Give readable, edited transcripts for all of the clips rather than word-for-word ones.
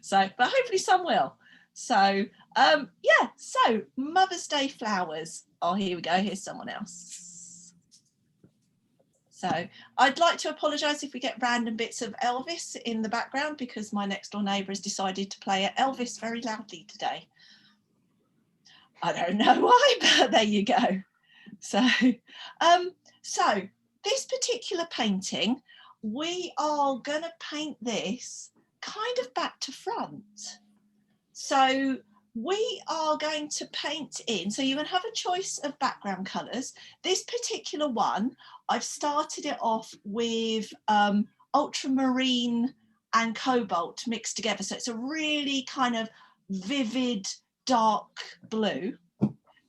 So, but hopefully some will. So, yeah, so Mother's Day flowers. Oh, here we go. Here's someone else. So I'd like to apologise if we get random bits of Elvis in the background, because my next door neighbour has decided to play Elvis very loudly today. I don't know why, but there you go. So, so this particular painting, we are going to paint this kind of back to front. So we are going to paint in, so you can have a choice of background colours. This particular one, I've started it off with ultramarine and cobalt mixed together. So it's a really kind of vivid, dark blue.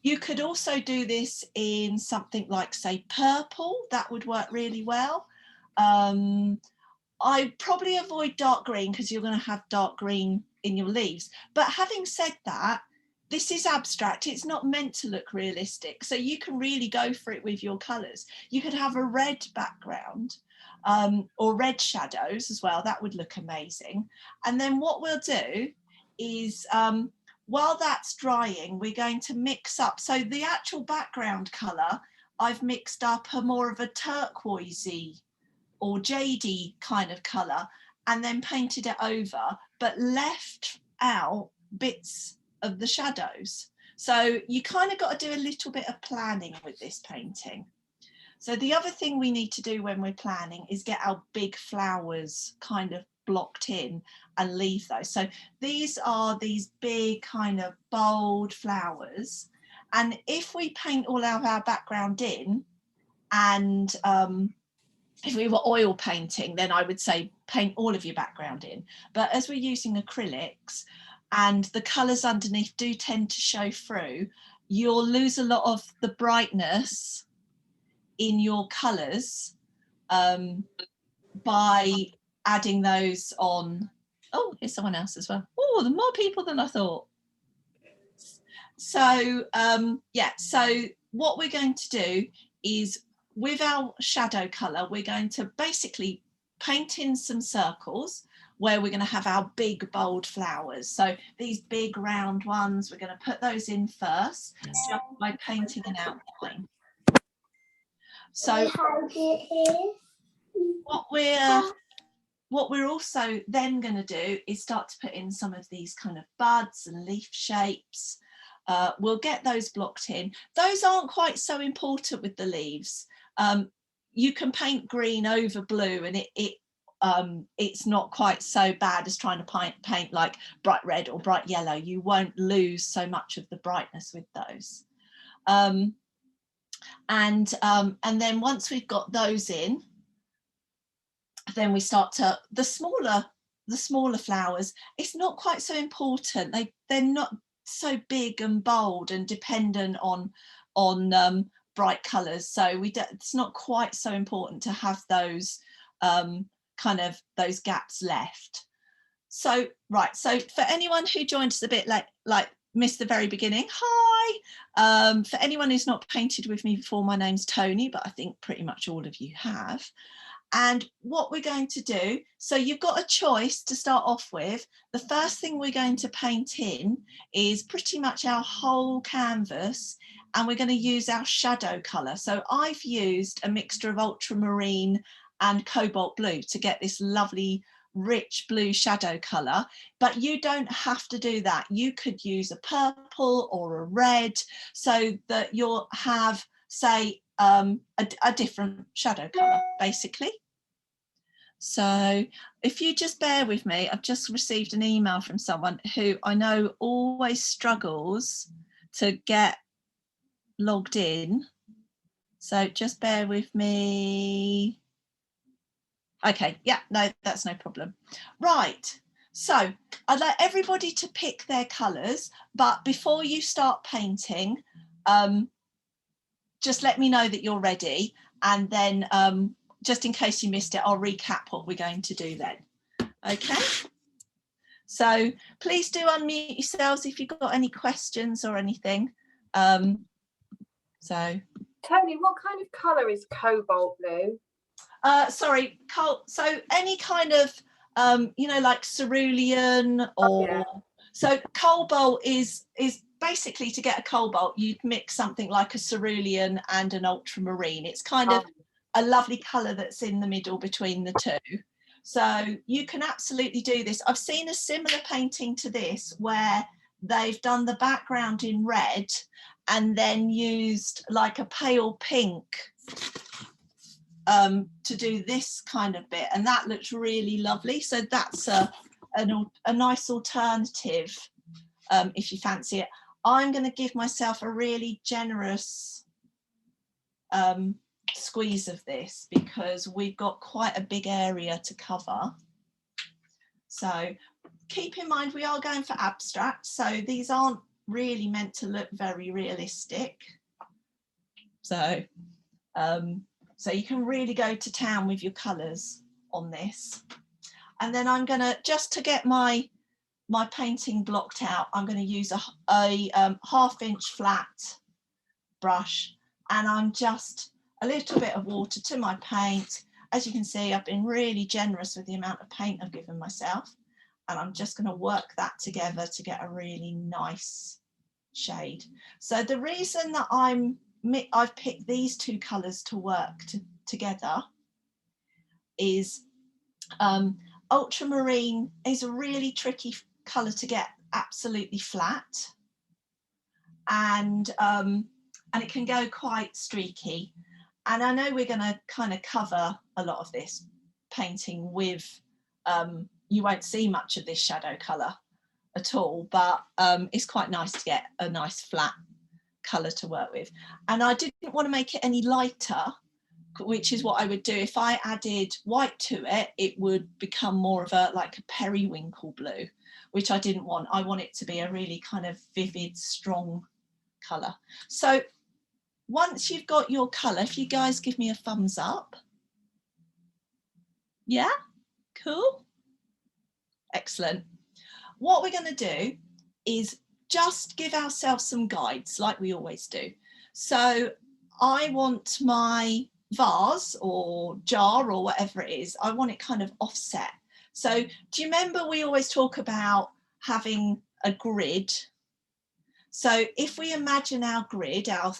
You could also do this in something like, say, purple. That would work really well. I probably avoid dark green because you're going to have dark green in your leaves. But having said that, this is abstract. It's not meant to look realistic. So you can really go for it with your colours. You could have a red background or red shadows as well. That would look amazing. And then what we'll do is, while that's drying, we're going to mix up. So the actual background colour, I've mixed up a more of a turquoisey or jadey kind of colour, and then painted it over, but left out bits of the shadows. So you kind of got to do a little bit of planning with this painting. So the other thing we need to do when we're planning is get our big flowers kind of blocked in and leave those. So these are these big kind of bold flowers. And if we paint all of our background in, and if we were oil painting, then I would say paint all of your background in. But as we're using acrylics and the colours underneath do tend to show through, you'll lose a lot of the brightness in your colours by adding those on. Oh, here's someone else as well. Oh, there are more people than I thought. So yeah, so what we're going to do is, with our shadow colour, we're going to basically paint in some circles where we're going to have our big bold flowers. So these big round ones, we're going to put those in first, just by painting an outline. So what we're also then going to do is start to put in some of these kind of buds and leaf shapes. We'll get those blocked in. Those aren't quite so important with the leaves. You can paint green over blue, and it's not quite so bad as trying to paint like bright red or bright yellow. You won't lose so much of the brightness with those. And then once we've got those in, then we start to, the smaller flowers, it's not quite so important. They're not so big and bold and dependent on bright colours. So it's not quite so important to have those kind of those gaps left. So right, so for anyone who joined us a bit like missed the very beginning, hi. For anyone who's not painted with me before, my name's Tony, but I think pretty much all of you have. And what we're going to do, so you've got a choice to start off with. The first thing we're going to paint in is pretty much our whole canvas, and we're going to use our shadow colour. So I've used a mixture of ultramarine and cobalt blue to get this lovely rich blue shadow colour, but you don't have to do that. You could use a purple or a red, so that you'll have, say, a different shadow colour, basically. So if you just bear with me, I've just received an email from someone who I know always struggles to get logged in. So just bear with me. Okay, yeah, no, that's no problem. Right, so I'd like everybody to pick their colours, but before you start painting, just let me know that you're ready, and then just in case you missed it, I'll recap what we're going to do then. Okay, so please do unmute yourselves if you've got any questions or anything. So Tony, what kind of colour is cobalt blue? Sorry, so any kind of you know, like cerulean or so cobalt is basically, to get a cobalt you'd mix something like a cerulean and an ultramarine. It's kind of a lovely color that's in the middle between the two. So you can absolutely do this. I've seen a similar painting to this where they've done the background in red and then used like a pale pink to do this kind of bit, and that looks really lovely. So that's a nice alternative if you fancy it. I'm going to give myself a really generous squeeze of this because we've got quite a big area to cover. So keep in mind we are going for abstract, so these aren't really meant to look very realistic. So so you can really go to town with your colours on this. And then I'm going to, just to get my painting blocked out, I'm going to use a 1/2 inch flat brush, and I'm just a little bit of water to my paint. As you can see, I've been really generous with the amount of paint I've given myself, and I'm just going to work that together to get a really nice shade. So the reason that I've picked these two colours to work together is ultramarine is a really tricky colour to get absolutely flat, and it can go quite streaky. And I know we're going to kind of cover a lot of this painting with, you won't see much of this shadow colour at all, but it's quite nice to get a nice flat colour to work with. And I didn't want to make it any lighter, which is what I would do. If I added white to it, it would become more of a like a periwinkle blue, which I didn't want. I want it to be a really kind of vivid, strong colour. So once you've got your colour, if you guys give me a thumbs up. Yeah, cool. Excellent. What we're going to do is just give ourselves some guides like we always do. So I want my vase or jar or whatever it is, I want it kind of offset. So do you remember we always talk about having a grid? So if we imagine our grid, our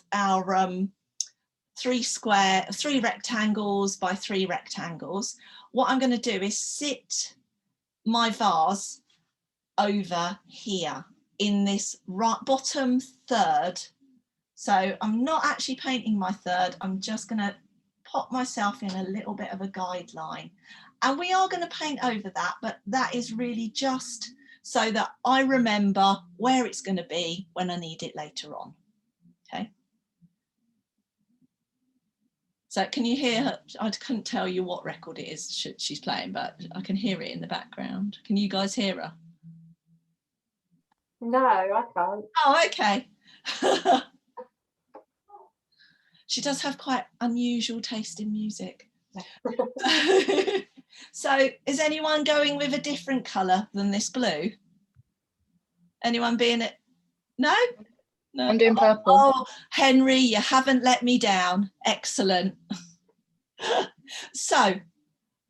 3 rectangles by 3 rectangles, what I'm going to do is sit my vase over here in this bottom third. So I'm not actually painting my third, I'm just going to pop myself in a little bit of a guideline, and we are going to paint over that, but that is really just so that I remember where it's going to be when I need it later on. Okay, so can you hear her? I couldn't tell you what record it is she's playing, but I can hear it in the background. Can you guys hear her? No, I can't. Oh, okay. She does have quite unusual taste in music. So is anyone going with a different colour than this blue? Anyone being it? No? No. I'm doing purple. Oh, Henry, you haven't let me down. Excellent. So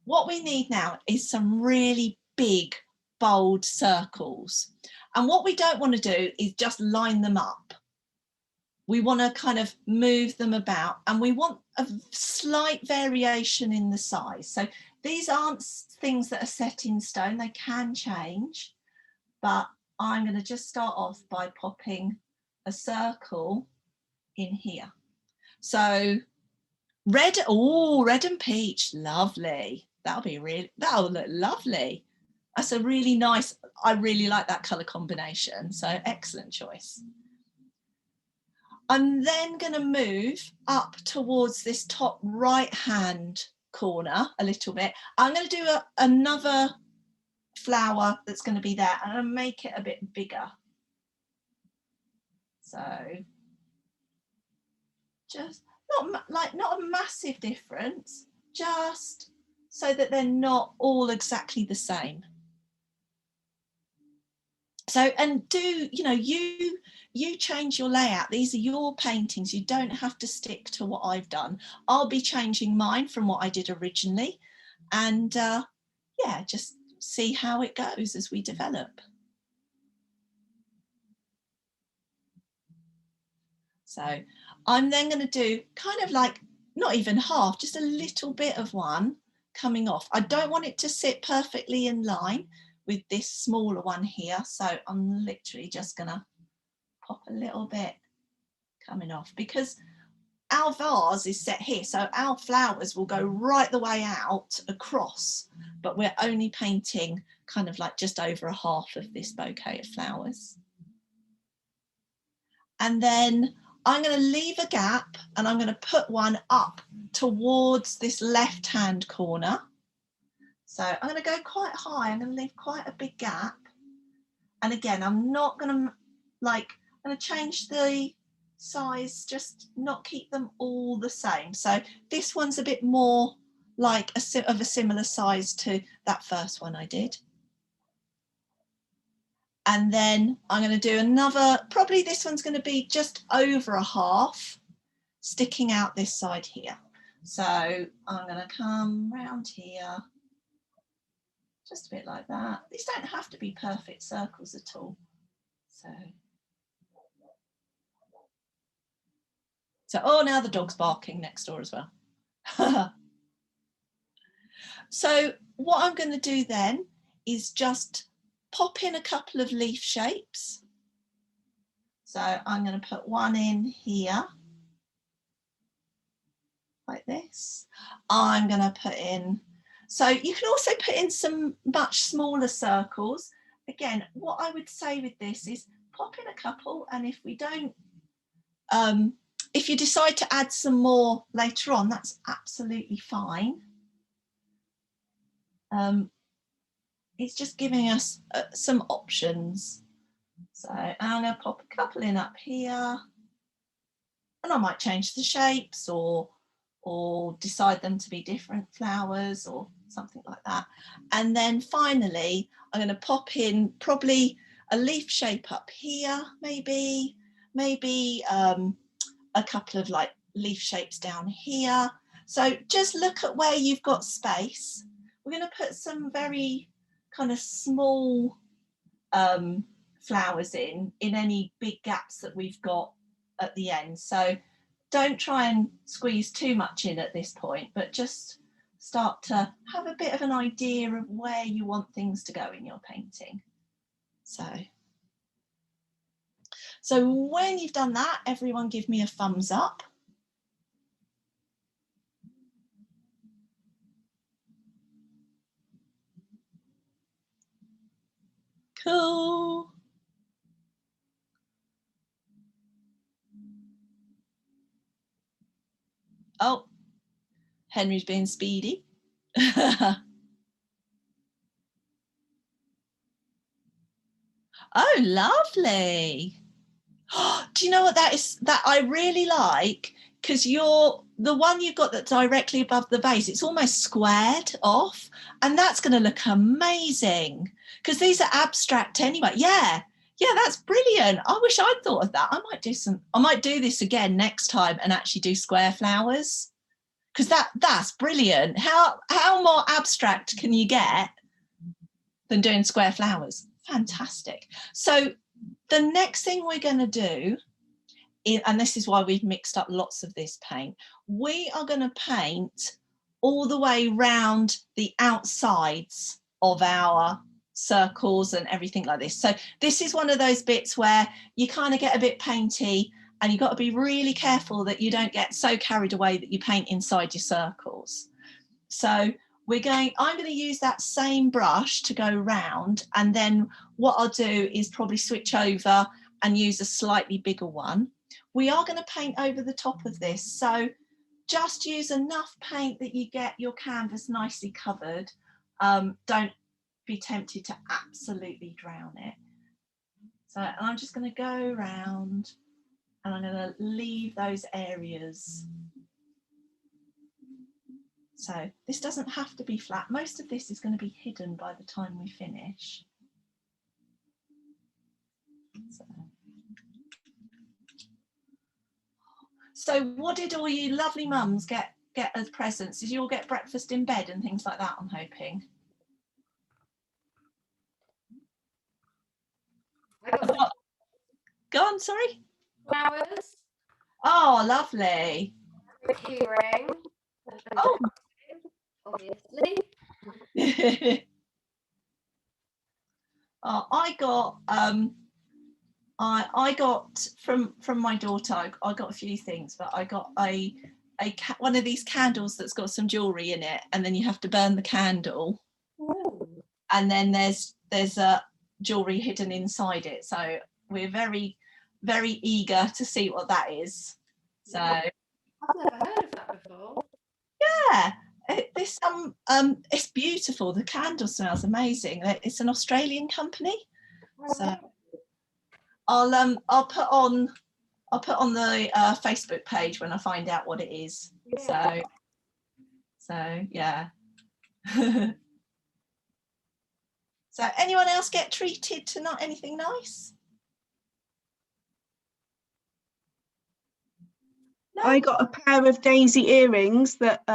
what we need now is some really big, bold circles. And what we don't want to do is just line them up. We want to kind of move them about, and we want a slight variation in the size. So these aren't things that are set in stone, they can change, but I'm going to just start off by popping a circle in here. So red, oh, red and peach, lovely. That'll look lovely. That's a really nice, I really like that colour combination, so excellent choice. I'm then going to move up towards this top right hand corner a little bit. I'm going to do another flower that's going to be there, and I'll make it a bit bigger. So just not a massive difference, just so that they're not all exactly the same. So, and do, you know, you change your layout. These are your paintings. You don't have to stick to what I've done. I'll be changing mine from what I did originally. And yeah, just see how it goes as we develop. So I'm then going to do kind of like, not even half, just a little bit of one coming off. I don't want it to sit perfectly in line with this smaller one here. So I'm literally just going to pop a little bit coming off, because our vase is set here. So our flowers will go right the way out across, but we're only painting kind of like just over a half of this bouquet of flowers. And then I'm going to leave a gap and I'm going to put one up towards this left-hand corner. So I'm going to go quite high. I'm going to leave quite a big gap. And again, I'm not going to I'm going to change the size, just not keep them all the same. So this one's a bit more like of a similar size to that first one I did. And then I'm going to do another, probably this one's going to be just over a half, sticking out this side here. So I'm going to come round here, just a bit like that. These don't have to be perfect circles at all. So oh, now the dog's barking next door as well. So what I'm going to do then is just pop in a couple of leaf shapes. So I'm going to put one in here, like this. I'm going to put in, so you can also put in some much smaller circles. Again, what I would say with this is pop in a couple, and if we don't, if you decide to add some more later on, that's absolutely fine. It's just giving us some options. So I'm going to pop a couple in up here, and I might change the shapes or decide them to be different flowers or something like that. And then finally, I'm going to pop in probably a leaf shape up here, maybe a couple of like leaf shapes down here. So just look at where you've got space. We're going to put some very kind of small flowers in any big gaps that we've got at the end. So don't try and squeeze too much in at this point, but just start to have a bit of an idea of where you want things to go in your painting. So when you've done that, everyone give me a thumbs up. Cool. Oh, Henry's being speedy. Oh, lovely. Do you know what that is? That I really like, because the one you've got that's directly above the vase, it's almost squared off, and that's going to look amazing because these are abstract anyway. Yeah, that's brilliant. I wish I'd thought of that. I might do this again next time and actually do square flowers, because that's brilliant. How more abstract can you get than doing square flowers? Fantastic. So the next thing we're going to do, and this is why we've mixed up lots of this paint, we are going to paint all the way round the outsides of our circles and everything like this. So this is one of those bits where you kind of get a bit painty, and you've got to be really careful that you don't get so carried away that you paint inside your circles. So I'm going to use that same brush to go round, and then what I'll do is probably switch over and use a slightly bigger one. We are going to paint over the top of this, so just use enough paint that you get your canvas nicely covered. Don't be tempted to absolutely drown it. So I'm just going to go round, and I'm going to leave those areas. So this doesn't have to be flat. Most of this is going to be hidden by the time we finish. So what did all you lovely mums get as presents? Did you all get breakfast in bed and things like that, I'm hoping? Go on, sorry. Flowers. Oh, lovely. A keyring. Oh. Obviously. Oh, I got from my daughter. I got a few things, but I got one of these candles that's got some jewelry in it, and then you have to burn the candle. Ooh. And then there's a jewelry hidden inside it. So we're very, very eager to see what that is. So I've never heard of that before. yeah, it's beautiful. The candle smells amazing. It's an Australian company. So I'll put on the Facebook page when I find out what it is. Yeah. So yeah. So anyone else get treated to not anything nice? No? I got a pair of daisy earrings that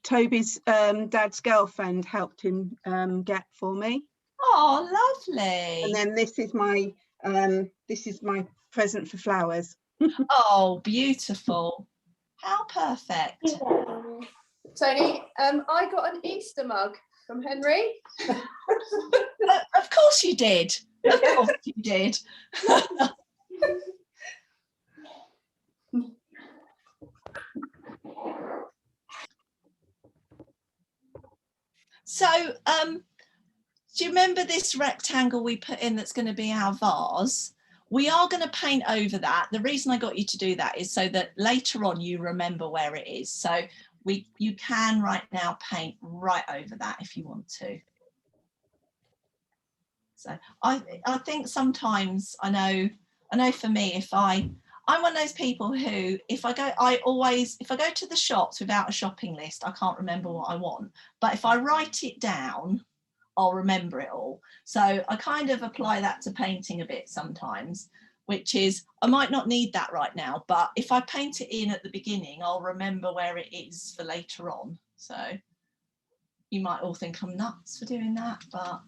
Toby's dad's girlfriend helped him get for me. Oh, lovely. And then this is my present for flowers. Oh, beautiful. How perfect. Tony, I got an Easter mug from Henry. Of course you did. Of course you did. So, do you remember this rectangle we put in that's going to be our vase? We are going to paint over that. The reason I got you to do that is so that later on you remember where it is. So you can right now paint right over that if you want to. So I think sometimes I know for me, if I'm one of those people who, if I go to the shops without a shopping list, I can't remember what I want. But if I write it down, I'll remember it all. So I kind of apply that to painting a bit sometimes, which is I might not need that right now, but if I paint it in at the beginning, I'll remember where it is for later on. So you might all think I'm nuts for doing that, but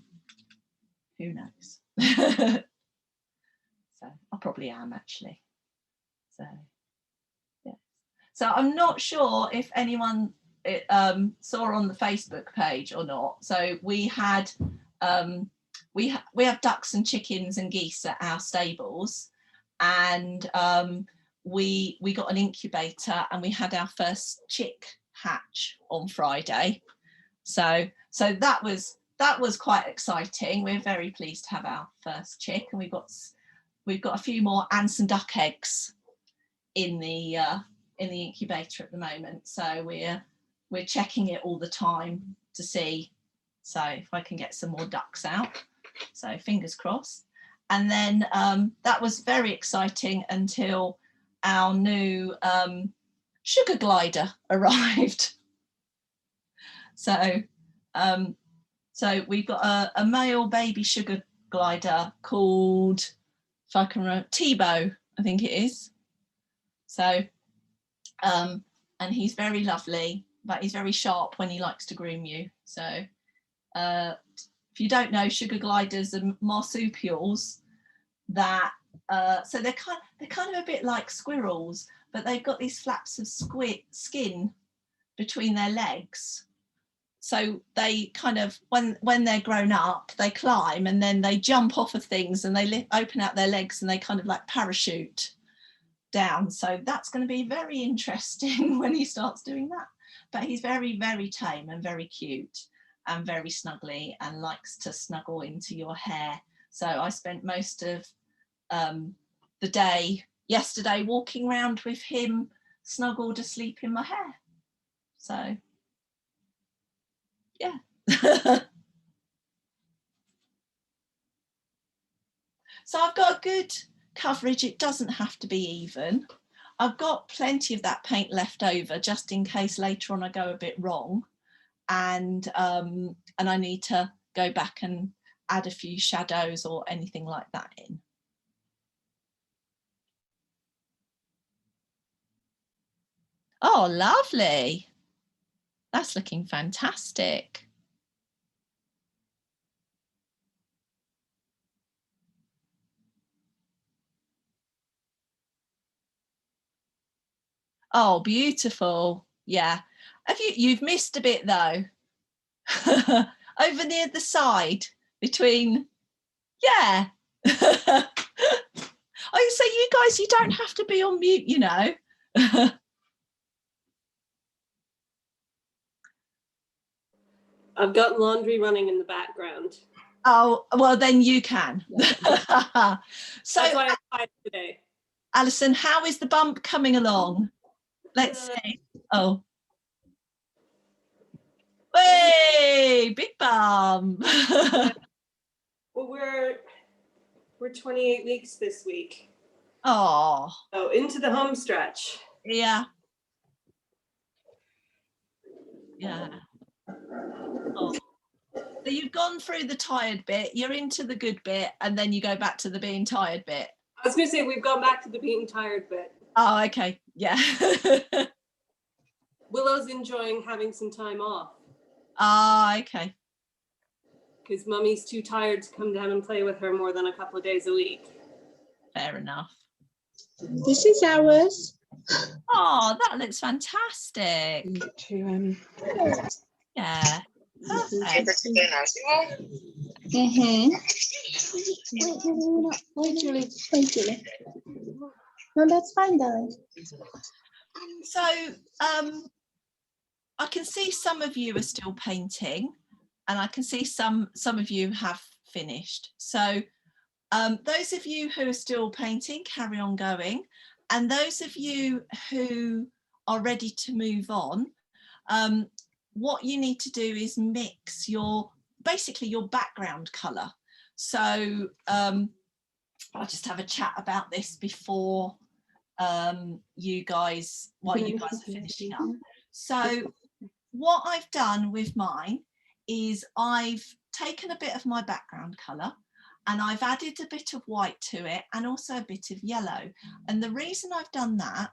who knows? So I probably am actually. So yeah. So I'm not sure if anyone saw on the Facebook page or not. So we had we have ducks and chickens and geese at our stables, and we got an incubator and we had our first chick hatch on Friday. So that was quite exciting. We're very pleased to have our first chick, and we've got a few more and some duck eggs in the incubator at the moment. So we're checking it all the time to see if I can get some more ducks out. So fingers crossed. And then that was very exciting until our new sugar glider arrived. So we've got a male baby sugar glider called, if I can remember, Tebow, I think it is. So and he's very lovely, but he's very sharp when he likes to groom you. So if you don't know, sugar gliders are marsupials that so they're kind of a bit like squirrels, but they've got these flaps of skin between their legs. So they kind of, when they're grown up, they climb and then they jump off of things and they open out their legs and they kind of like parachute down. So that's going to be very interesting when he starts doing that. But he's very, very tame and very cute and very snuggly and likes to snuggle into your hair. So I spent most of the day yesterday walking around with him snuggled asleep in my hair. So yeah. So I've got a good coverage. It doesn't have to be even. I've got plenty of that paint left over just in case later on I go a bit wrong and I need to go back and add a few shadows or anything like that in. Oh, lovely. That's looking fantastic. Oh, beautiful. Yeah. You've missed a bit though. Over near the side between, yeah. Oh, so you guys, you don't have to be on mute, you know. I've got laundry running in the background. Oh, well, then you can. So, That's why I'm quiet today. Alison, how is the bump coming along? Let's see. Oh. Hey, big bump. Well, we're 28 weeks this week. Oh. Oh, into the home stretch. Yeah. Yeah. Oh. So you've gone through the tired bit, you're into the good bit, and then you go back to the being tired bit. I was going to say we've gone back to the being tired bit. Oh, okay. Yeah. Willow's enjoying having some time off. Ah, okay. Because Mummy's too tired to come down and play with her more than a couple of days a week. Fair enough. This is ours. Oh, that looks fantastic. Yeah. Perfect. Wait, Julie. Wait, Julie. No, that's fine, darling. So, I can see some of you are still painting, and I can see some of you have finished. So, those of you who are still painting, carry on going, and those of you who are ready to move on, what you need to do is mix basically your background colour. So I'll just have a chat about this before you guys are finishing up. So what I've done with mine is I've taken a bit of my background colour and I've added a bit of white to it and also a bit of yellow. And the reason I've done that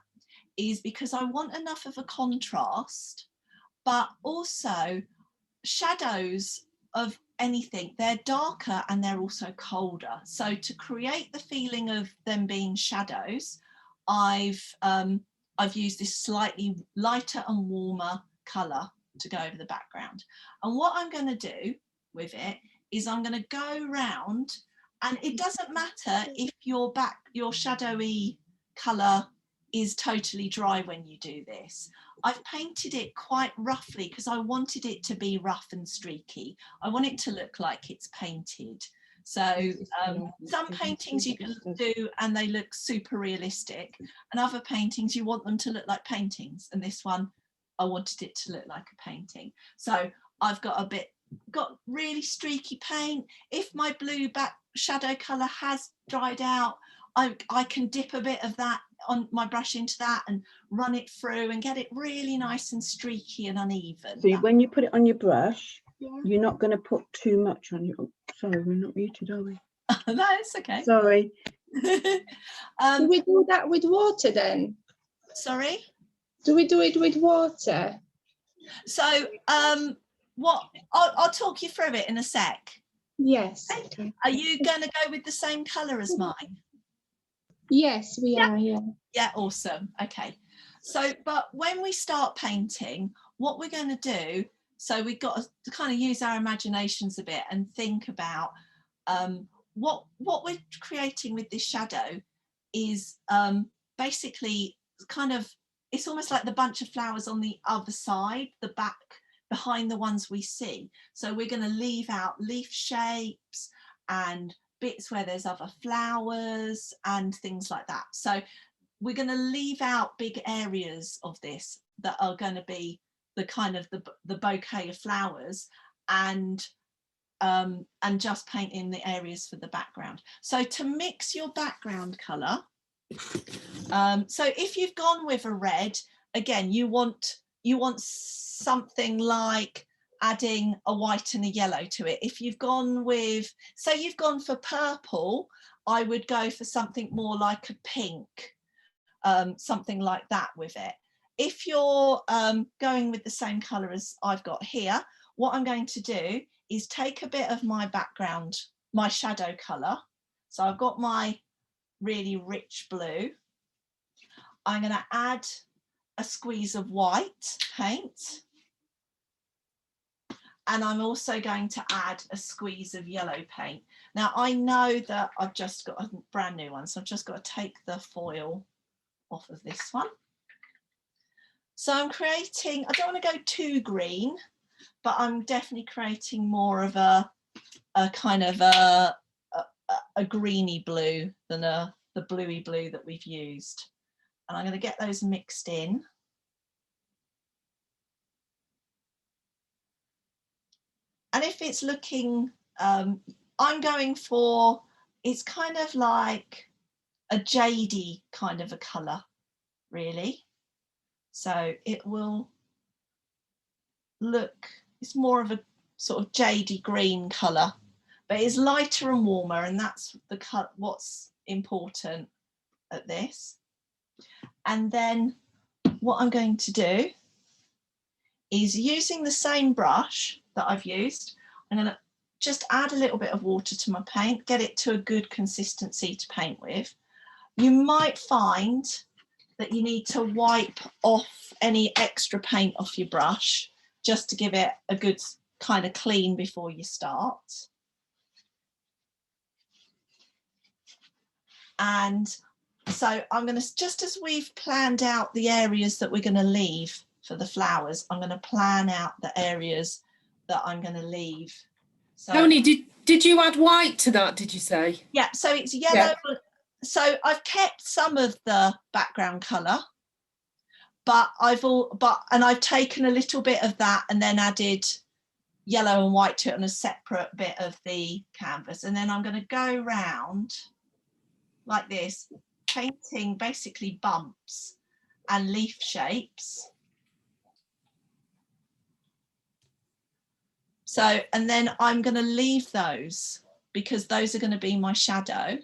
is because I want enough of a contrast, but also shadows of anything, they're darker and they're also colder. So to create the feeling of them being shadows, I've used this slightly lighter and warmer colour to go over the background. And what I'm going to do with it is I'm going to go round, and it doesn't matter if your shadowy colour is totally dry when you do this. I've painted it quite roughly because I wanted it to be rough and streaky. I want it to look like it's painted. So some paintings you can do and they look super realistic, and other paintings you want them to look like paintings, and this one I wanted it to look like a painting. So I've got really streaky paint. If my blue back shadow colour has dried out, I can dip a bit of that on my brush into that and run it through and get it really nice and streaky and uneven. So when you put it on your brush, you're not going to put too much on your. Sorry, we're not muted, are we? No, it's okay. Sorry. Do we do that with water then? Sorry? Do we do it with water? So I'll talk you through it in a sec. Yes. Okay. Are you going to go with the same colour as mine? Yes, we are, yeah. Yeah, awesome. Okay. So, but when we start painting, what we're going to do, so we've got to kind of use our imaginations a bit and think about what we're creating with this shadow is basically kind of, it's almost like the bunch of flowers on the other side, the back, behind the ones we see. So we're going to leave out leaf shapes and bits where there's other flowers and things like that. So we're going to leave out big areas of this that are going to be the kind of the bouquet of flowers, and just paint in the areas for the background. So to mix your background colour, so if you've gone with a red, again, you want something like adding a white and a yellow to it. If you've gone with, say you've gone for purple, I would go for something more like a pink, something like that with it. If you're going with the same colour as I've got here, what I'm going to do is take a bit of my background, my shadow colour. So I've got my really rich blue. I'm going to add a squeeze of white paint. And I'm also going to add a squeeze of yellow paint. Now I know that I've just got a brand new one, so I've just got to take the foil off of this one. So I'm creating, I don't want to go too green, but I'm definitely creating more of a kind of a greeny blue than the bluey blue that we've used. And I'm going to get those mixed in. And if it's looking, I'm going for, it's kind of like a jadey kind of a colour, really. So it will look, it's more of a sort of jadey green colour, but it's lighter and warmer, and that's the what's important at this. And then what I'm going to do is, using the same brush that I've used, I'm going to just add a little bit of water to my paint, get it to a good consistency to paint with. You might find that you need to wipe off any extra paint off your brush just to give it a good kind of clean before you start. And so I'm going to, just as we've planned out the areas that we're going to leave for the flowers, I'm going to plan out the areas that I'm going to leave. So, Tony, did you add white to that, did you say? yeah, so it's yellow. Yeah. So I've kept some of the background colour, but I've taken a little bit of that and then added yellow and white to it on a separate bit of the canvas. And then I'm going to go round like this, painting basically bumps and leaf shapes. So, and then I'm going to leave those because those are going to be my shadow.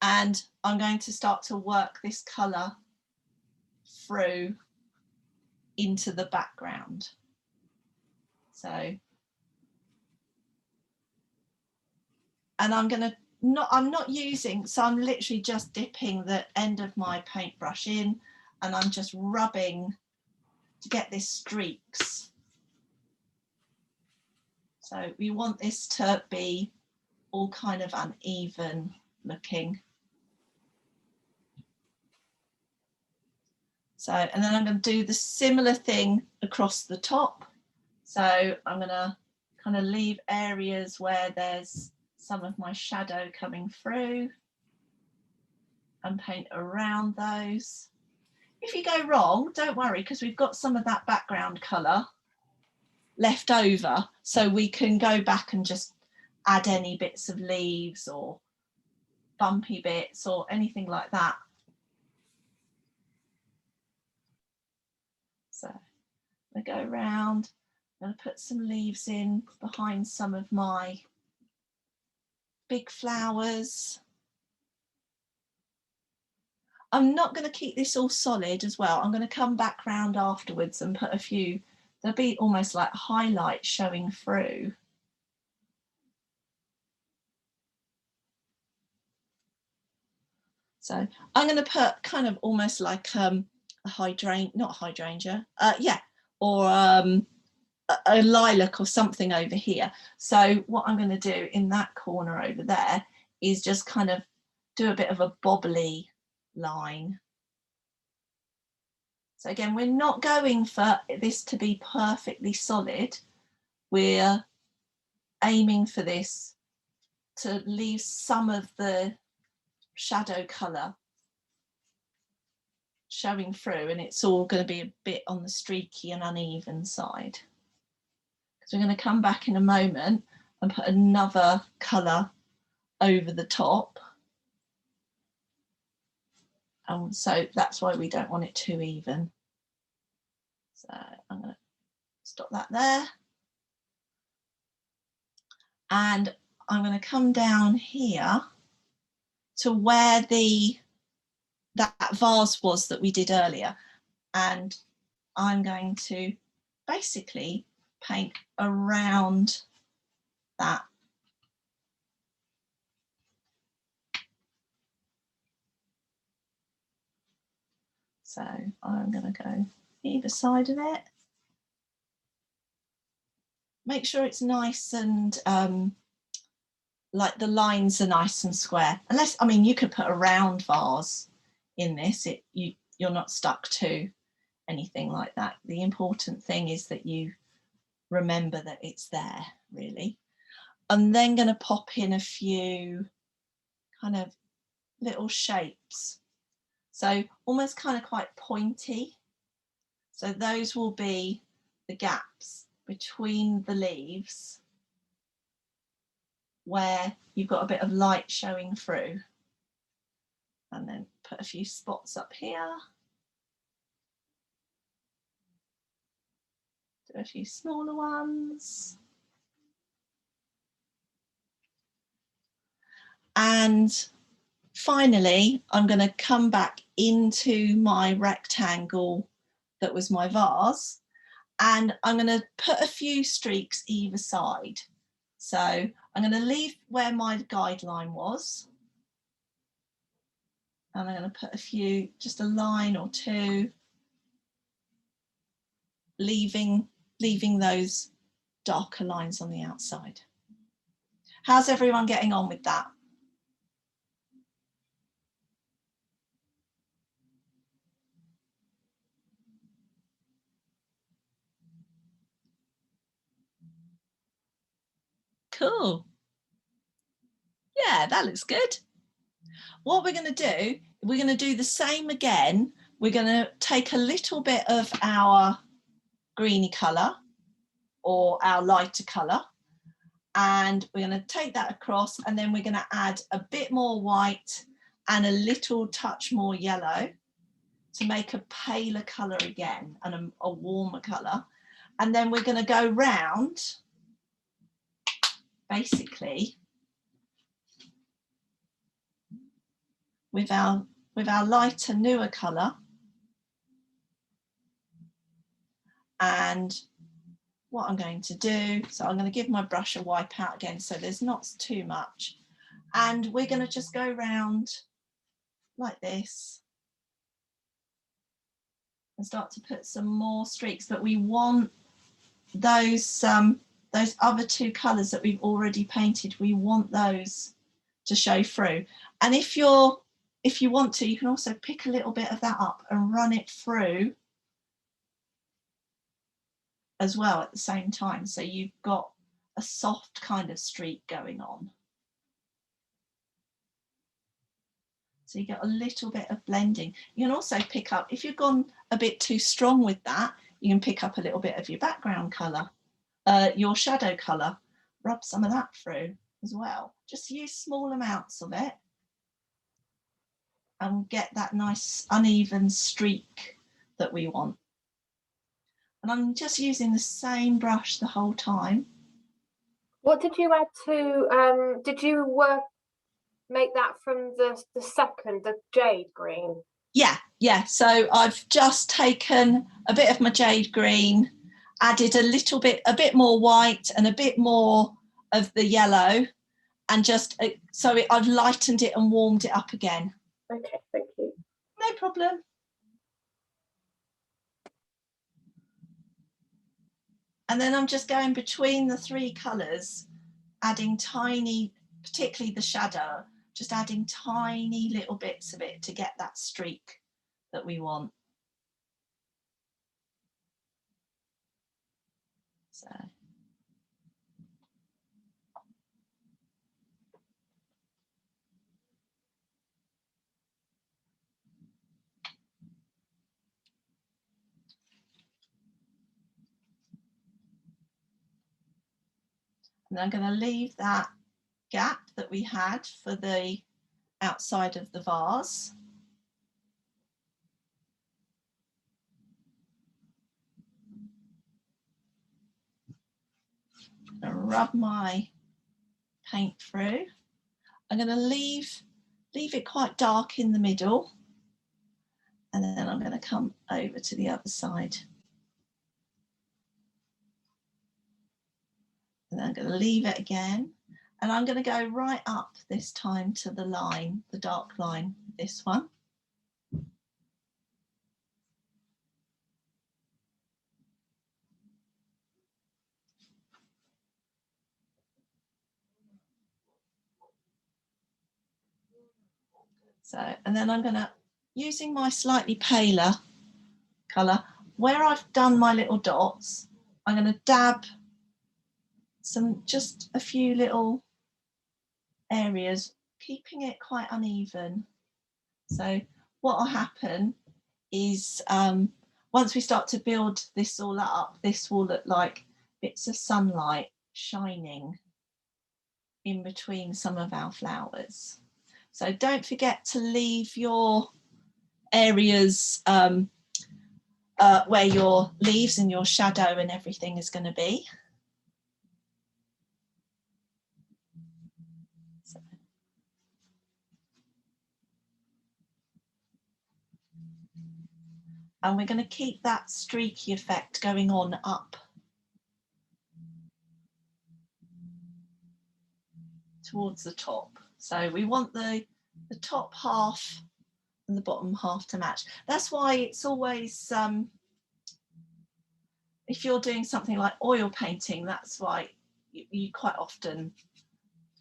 And I'm going to start to work this colour through into the background. So, and I'm not using, so I'm literally just dipping the end of my paintbrush in, and I'm just rubbing to get this streaks. So we want this to be all kind of uneven looking. So, and then I'm going to do the similar thing across the top. So I'm going to kind of leave areas where there's some of my shadow coming through and paint around those. If you go wrong, don't worry, because we've got some of that background colour left over, so we can go back and just add any bits of leaves or bumpy bits or anything like that. So I go around, I'm going to put some leaves in behind some of my big flowers. I'm not going to keep this all solid as well. I'm going to come back round afterwards and put a few, there'll be almost like highlights showing through. So I'm going to put kind of almost like a hydrangea, not a hydrangea, yeah, or a lilac or something over here. So what I'm going to do in that corner over there is just kind of do a bit of a bobbly line. So again, we're not going for this to be perfectly solid. We're aiming for this to leave some of the shadow colour showing through, and it's all going to be a bit on the streaky and uneven side. Because we're going to come back in a moment and put another colour over the top. And so that's why we don't want it too even. So I'm going to stop that there. And I'm going to come down here to where that vase was that we did earlier. And I'm going to basically paint around that. So I'm going to go either side of it. Make sure it's nice and like the lines are nice and square. Unless, I mean, you could put a round vase in this. You're not stuck to anything like that. The important thing is that you remember that it's there, really. I'm then going to pop in a few kind of little shapes. So almost kind of quite pointy. So those will be the gaps between the leaves where you've got a bit of light showing through. And then put a few spots up here. Do a few smaller ones. And finally, I'm going to come back into my rectangle that was my vase, and I'm going to put a few streaks either side. So I'm going to leave where my guideline was, and I'm going to put a few, just a line or two, leaving those darker lines on the outside. How's everyone getting on with that? Cool. Yeah, that looks good. What we're going to do, we're going to do the same again. We're going to take a little bit of our greeny colour or our lighter colour, and we're going to take that across, and then we're going to add a bit more white and a little touch more yellow to make a paler colour again and a warmer colour. And then we're going to go round basically with our lighter, newer colour. And what I'm going to do, so I'm going to give my brush a wipe out again so there's not too much. And we're going to just go round like this and start to put some more streaks, but we want those other two colours that we've already painted, we want those to show through. And if you want to, you can also pick a little bit of that up and run it through as well at the same time, so you've got a soft kind of streak going on. So you get a little bit of blending. You can also pick up, if you've gone a bit too strong with that, you can pick up a little bit of your background colour, your shadow colour, rub some of that through as well. Just use small amounts of it and get that nice uneven streak that we want. And I'm just using the same brush the whole time. What did you add to, did you make that from the second, the jade green? Yeah. So I've just taken a bit of my jade green, added a bit more white and a bit more of the yellow, and just I've lightened it and warmed it up again. Okay, thank you. No problem. And then I'm just going between the three colours, adding tiny, particularly the shadow, just adding tiny little bits of it to get that streak that we want. So. And I'm going to leave that gap that we had for the outside of the vase. Rub my paint through. I'm going to leave it quite dark in the middle, and then I'm going to come over to the other side. And then I'm going to leave it again, and I'm going to go right up this time to the line, the dark line, this one. So, and then I'm going to, using my slightly paler colour, where I've done my little dots, I'm going to dab just a few little areas, keeping it quite uneven. So what will happen is once we start to build this all up, this will look like bits of sunlight shining in between some of our flowers. So don't forget to leave your areas where your leaves and your shadow and everything is going to be. So. And we're going to keep that streaky effect going on up towards the top. So we want the top half and the bottom half to match. That's why it's always, if you're doing something like oil painting, that's why you quite often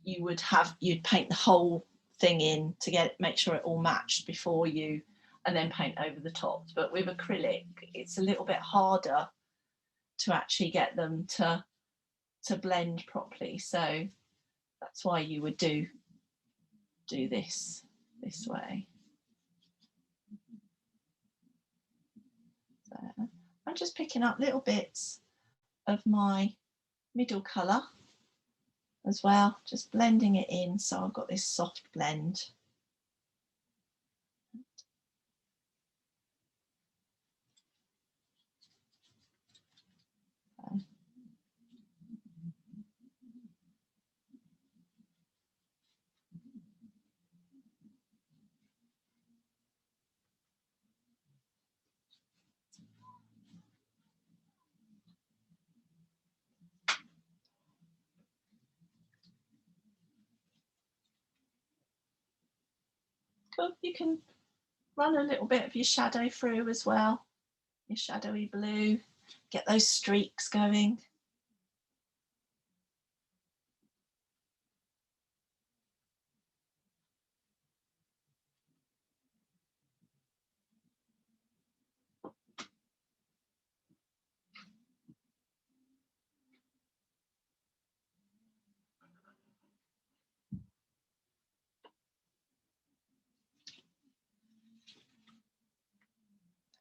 you'd paint the whole thing in to make sure it all matched before you, and then paint over the top. But with acrylic, it's a little bit harder to actually get them to blend properly. So that's why you would do this way. So I'm just picking up little bits of my middle colour as well, just blending it in so I've got this soft blend. Cool. You can run a little bit of your shadow through as well, your shadowy blue, get those streaks going.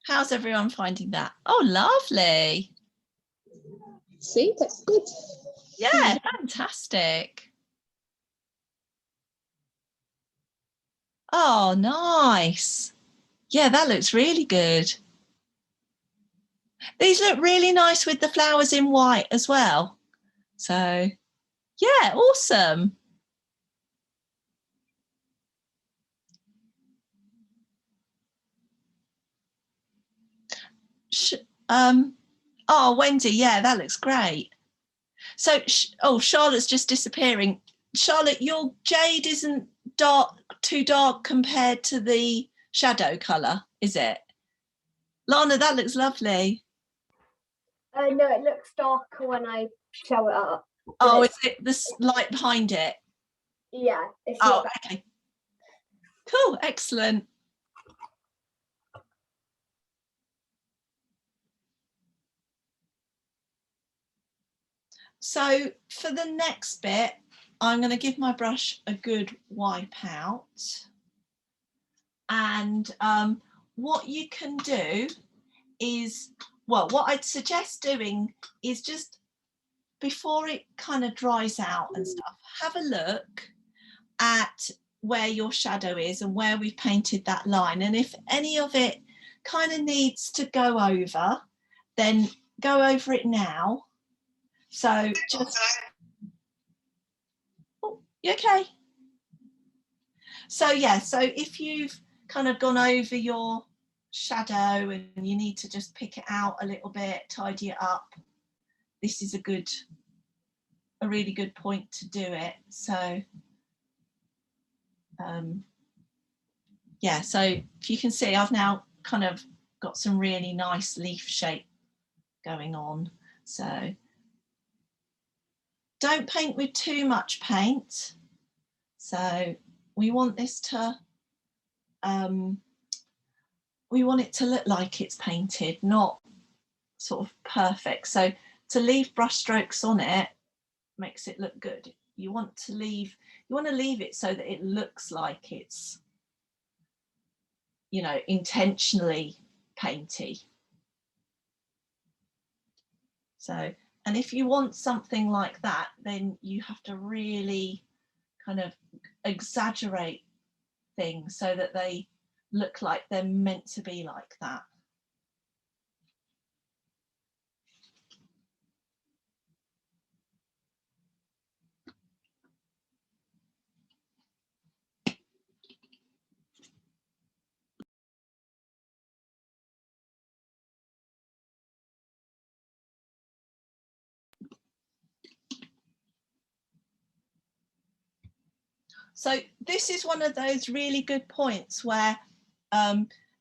How's everyone finding that? Oh, lovely. See, that's good. Yeah, fantastic. Oh, nice. Yeah, that looks really good. These look really nice with the flowers in white as well. So, yeah, awesome. Oh, Wendy, yeah, that looks great. So, Charlotte's just disappearing. Charlotte, your jade isn't too dark compared to the shadow colour, is it? Lana, that looks lovely. No, it looks darker when I show it up. Oh, is it the light behind it? Yeah. It's Oh, okay. Cool, excellent. So for the next bit, I'm going to give my brush a good wipe out. And what you can do is, well, what I'd suggest doing is just before it kind of dries out and stuff, have a look at where your shadow is and where we've painted that line. And if any of it kind of needs to go over, then go over it now. So just, oh, you okay? So yeah, so if you've kind of gone over your shadow and you need to just pick it out a little bit, tidy it up, this is a really good point to do it. So yeah, so if you can see, I've now kind of got some really nice leaf shape going on. So don't paint with too much paint. So we want this to we want it to look like it's painted, not sort of perfect. So to leave brush strokes on it makes it look good. You want to leave it so that it looks like it's, you know, intentionally painty. So, and if you want something like that, then you have to really kind of exaggerate things so that they look like they're meant to be like that. So this is one of those really good points where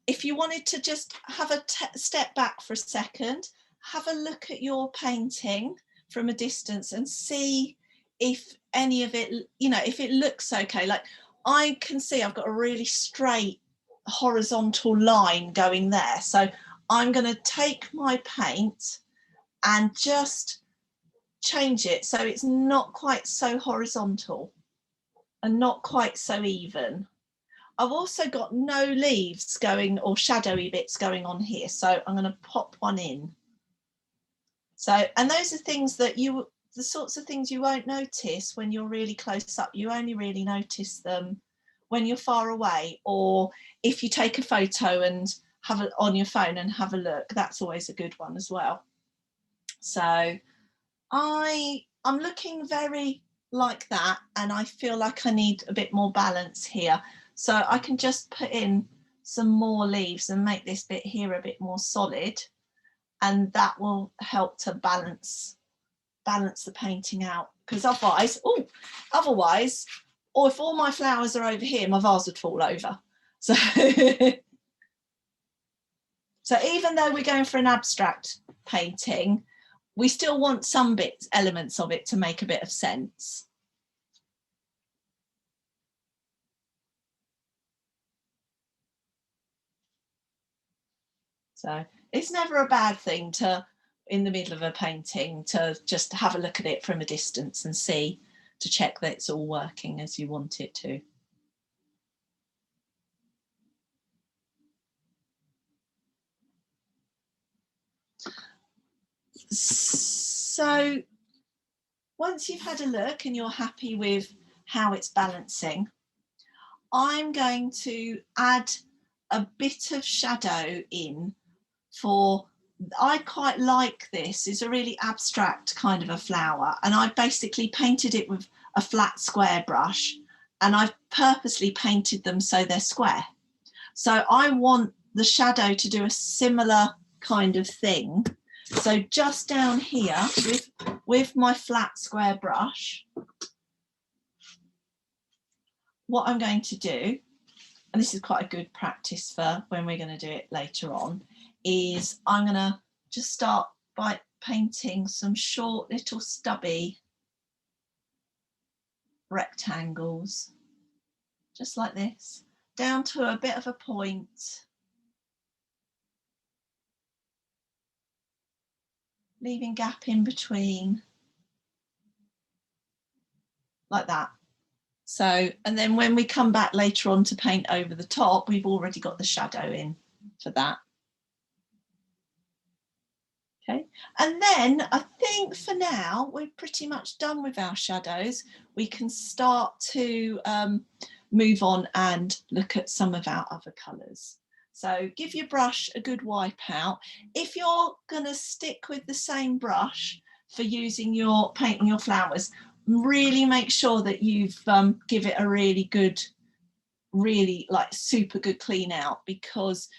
if you wanted to just have a step back for a second, have a look at your painting from a distance and see if any of it, you know, if it looks okay. Like I can see I've got a really straight horizontal line going there. So I'm going to take my paint and just change it so it's not quite so horizontal and not quite so even. I've also got no leaves going or shadowy bits going on here, so I'm going to pop one in. So, and those are things that the sorts of things you won't notice when you're really close up. You only really notice them when you're far away, or if you take a photo and have it on your phone and have a look. That's always a good one as well. So I'm looking very like that, and I feel like I need a bit more balance here, so I can just put in some more leaves and make this bit here a bit more solid, and that will help to balance the painting out, because otherwise, or if all my flowers are over here, my vase would fall over. So so even though we're going for an abstract painting, we still want some elements of it to make a bit of sense. So it's never a bad thing to, in the middle of a painting, to just have a look at it from a distance and see, to check that it's all working as you want it to. So once you've had a look and you're happy with how it's balancing, I'm going to add a bit of shadow in for, I quite like this. It's a really abstract kind of a flower, and I basically painted it with a flat square brush, and I've purposely painted them so they're square. So I want the shadow to do a similar kind of thing. So just down here with my flat square brush, what I'm going to do, and this is quite a good practice for when we're going to do it later on, is I'm going to just start by painting some short little stubby rectangles, just like this, down to a bit of a point, leaving gap in between, like that. So, and then when we come back later on to paint over the top, we've already got the shadow in for that. Okay, and then I think for now we're pretty much done with our shadows. We can start to move on and look at some of our other colours. So give your brush a good wipe out. If you're going to stick with the same brush for painting your flowers, really make sure that you've give it a really good, really like super good clean out, because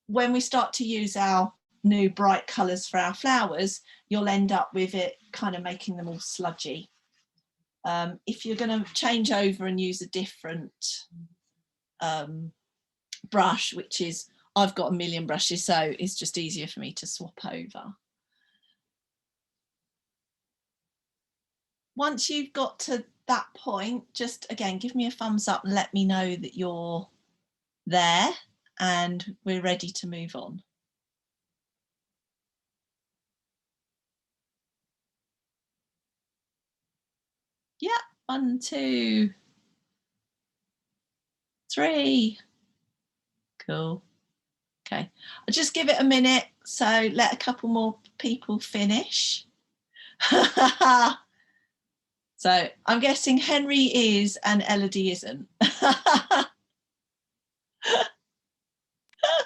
when we start to use our new bright colours for our flowers, you'll end up with it kind of making them all sludgy. If you're going to change over and use a different brush, which is, I've got a million brushes, so it's just easier for me to swap over. Once you've got to that point, just again give me a thumbs up and let me know that you're there, and we're ready to move on. Yeah, 1, 2, 3. Cool. Okay, I'll just give it a minute, so let a couple more people finish. So I'm guessing Henry is and Elodie isn't.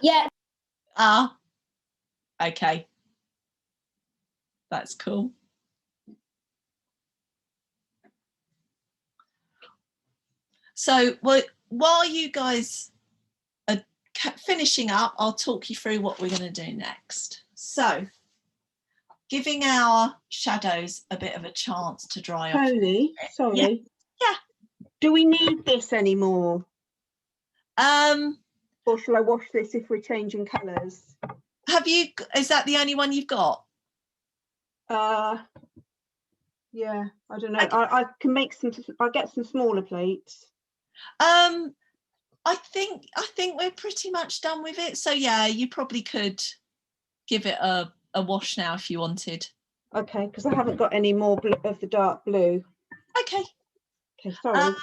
Yeah. Ah, okay. That's cool. So while you guys are finishing up, I'll talk you through what we're going to do next. So giving our shadows a bit of a chance to dry off. Tony, sorry. Yeah. Do we need this anymore? Or shall I wash this if we're changing colours? Is that the only one you've got? Yeah, I don't know. Okay. I can make some. I'll get some smaller plates. I think we're pretty much done with it. So yeah, you probably could give it a wash now if you wanted. Okay, because I haven't got any more of the dark blue. Okay. Okay, sorry.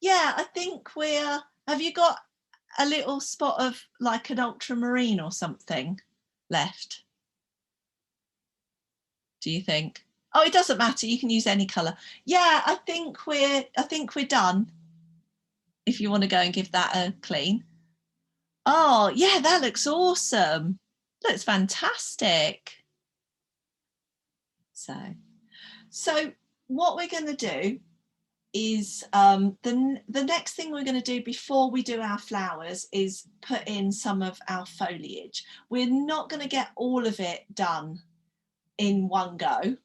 Yeah, I think have you got a little spot of like an ultramarine or something left? Do you think? Oh, it doesn't matter. You can use any colour. Yeah, I think we're done. If you want to go and give that a clean. Oh, yeah, that looks awesome. Looks fantastic. So what we're going to do is the next thing we're going to do before we do our flowers is put in some of our foliage. We're not going to get all of it done in one go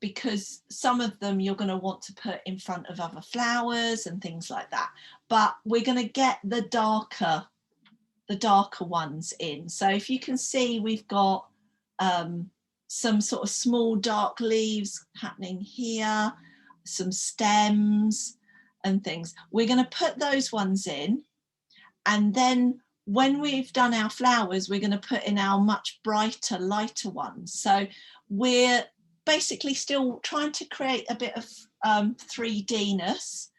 because some of them you're going to want to put in front of other flowers and things like that, but we're going to get the darker ones in. So if you can see, we've got some sort of small dark leaves happening here, some stems and things. We're going to put those ones in, and then when we've done our flowers, we're going to put in our much brighter, lighter ones. So we're basically still trying to create a bit of 3D-ness,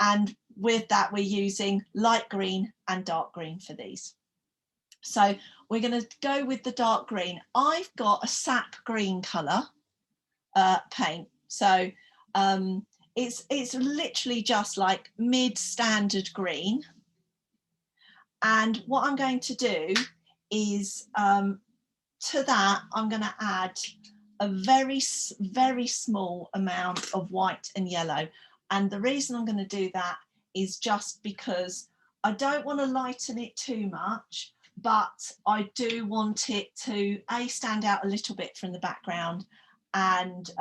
and with that we're using light green and dark green for these. So we're going to go with the dark green. I've got a sap green colour paint, so it's literally just like mid-standard green. And what I'm going to do is to that I'm going to add a very, very small amount of white and yellow. And the reason I'm going to do that is just because I don't want to lighten it too much, but I do want it to stand out a little bit from the background, and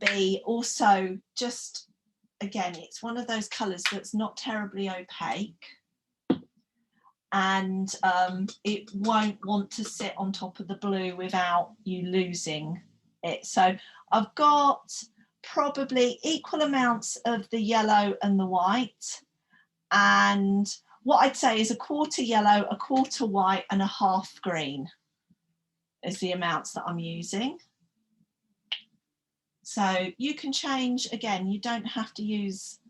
B, also just, again, it's one of those colours that's not terribly opaque, and it won't want to sit on top of the blue without you losing it. So I've got probably equal amounts of the yellow and the white, and what I'd say is a quarter yellow, a quarter white and a half green is the amounts that I'm using. So you can change, again, you don't have to use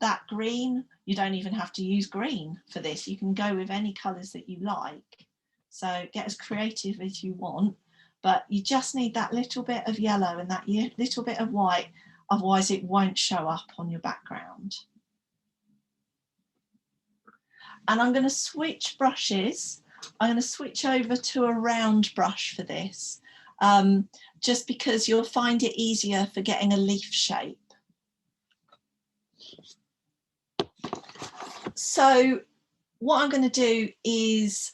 that green, you don't even have to use green for this, you can go with any colours that you like. So get as creative as you want, but you just need that little bit of yellow and that little bit of white, otherwise it won't show up on your background. And I'm going to switch brushes. I'm going to switch over to a round brush for this, just because you'll find it easier for getting a leaf shape. So what I'm going to do is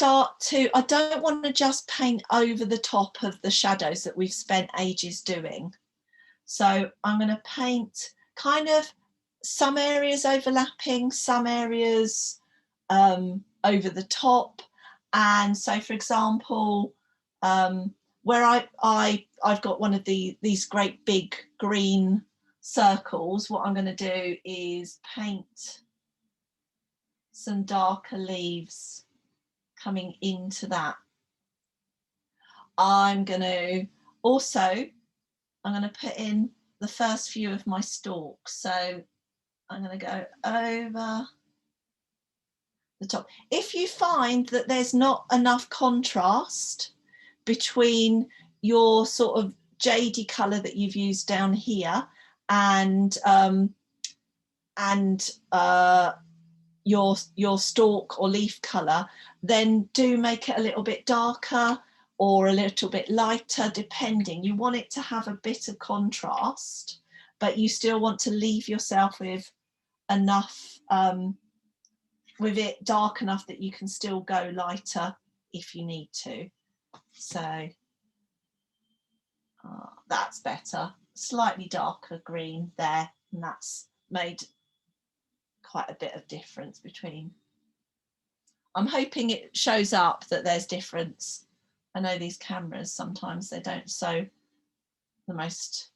I don't want to just paint over the top of the shadows that we've spent ages doing. So I'm going to paint kind of some areas overlapping, some areas over the top. And so, for example, where I've got one of these great big green circles, what I'm going to do is paint some darker leaves coming into that. I'm going to put in the first few of my stalks. So I'm going to go over the top. If you find that there's not enough contrast between your sort of jadey colour that you've used down here and your stalk or leaf colour, then do make it a little bit darker or a little bit lighter, depending. You want it to have a bit of contrast, but you still want to leave yourself with enough, with it dark enough that you can still go lighter if you need to. So that's better. Slightly darker green there, and that's made quite a bit of difference between. I'm hoping it shows up that there's difference. I know these cameras, sometimes they don't show the most,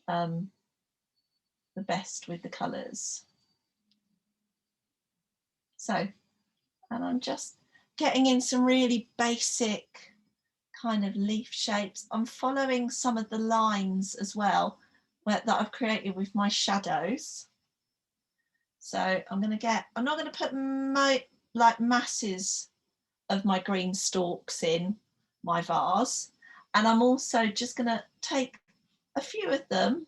the best with the colours. So, and I'm just getting in some really basic kind of leaf shapes. I'm following some of the lines as well that I've created with my shadows. So I'm not going to put like masses of my green stalks in my vase, and I'm also just going to take a few of them.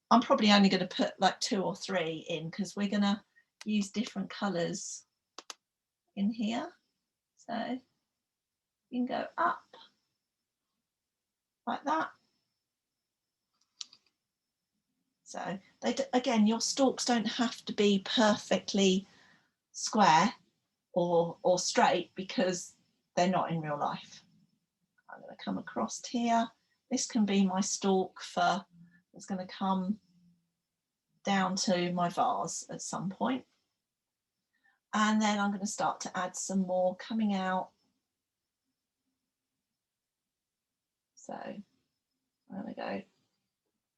I'm probably only going to put like 2 or 3 in because we're going to use different colours in here. So you can go up like that. So again, your stalks don't have to be perfectly square or straight because they're not in real life. I'm going to come across here. This can be my stalk for, it's going to come down to my vase at some point. And then I'm going to start to add some more coming out. So I'm going to go,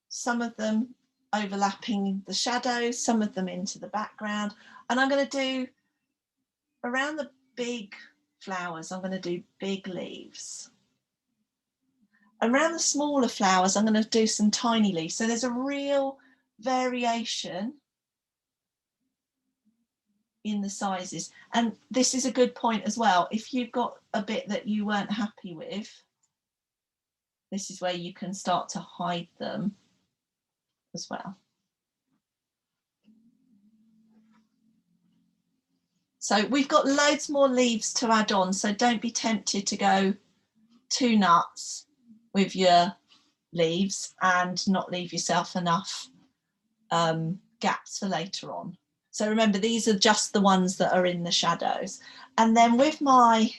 some of them overlapping the shadows, some of them into the background. And I'm going to do, around the big flowers, I'm going to do big leaves. Around the smaller flowers, I'm going to do some tiny leaves. So there's a real variation in the sizes. And this is a good point as well. If you've got a bit that you weren't happy with, this is where you can start to hide them as well. So we've got loads more leaves to add on, so don't be tempted to go too nuts with your leaves and not leave yourself enough gaps for later on. So remember, these are just the ones that are in the shadows. And then with my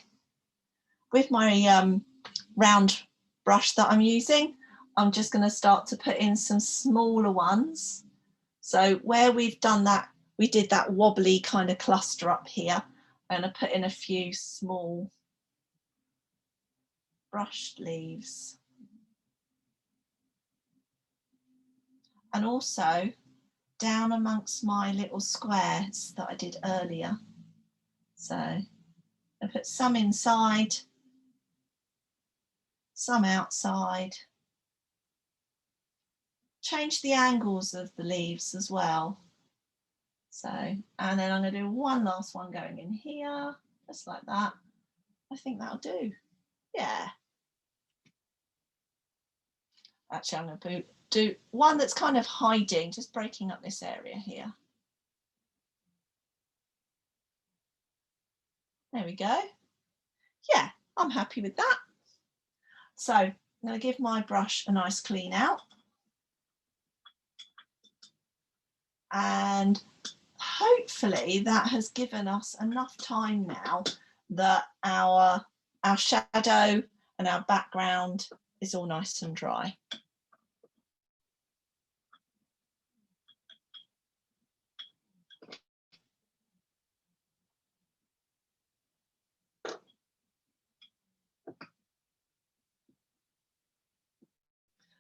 round brush that I'm using, I'm just going to start to put in some smaller ones. So where we've done that, we did that wobbly kind of cluster up here. I'm going to put in a few small brushed leaves. And also down amongst my little squares that I did earlier. So I put some inside, some outside. Change the angles of the leaves as well. So, and then I'm going to do one last one going in here, just like that. I think that'll do. Yeah. Actually, I'm going to do one that's kind of hiding, just breaking up this area here. There we go. Yeah, I'm happy with that. So I'm going to give my brush a nice clean out. And hopefully that has given us enough time now that our shadow and our background is all nice and dry.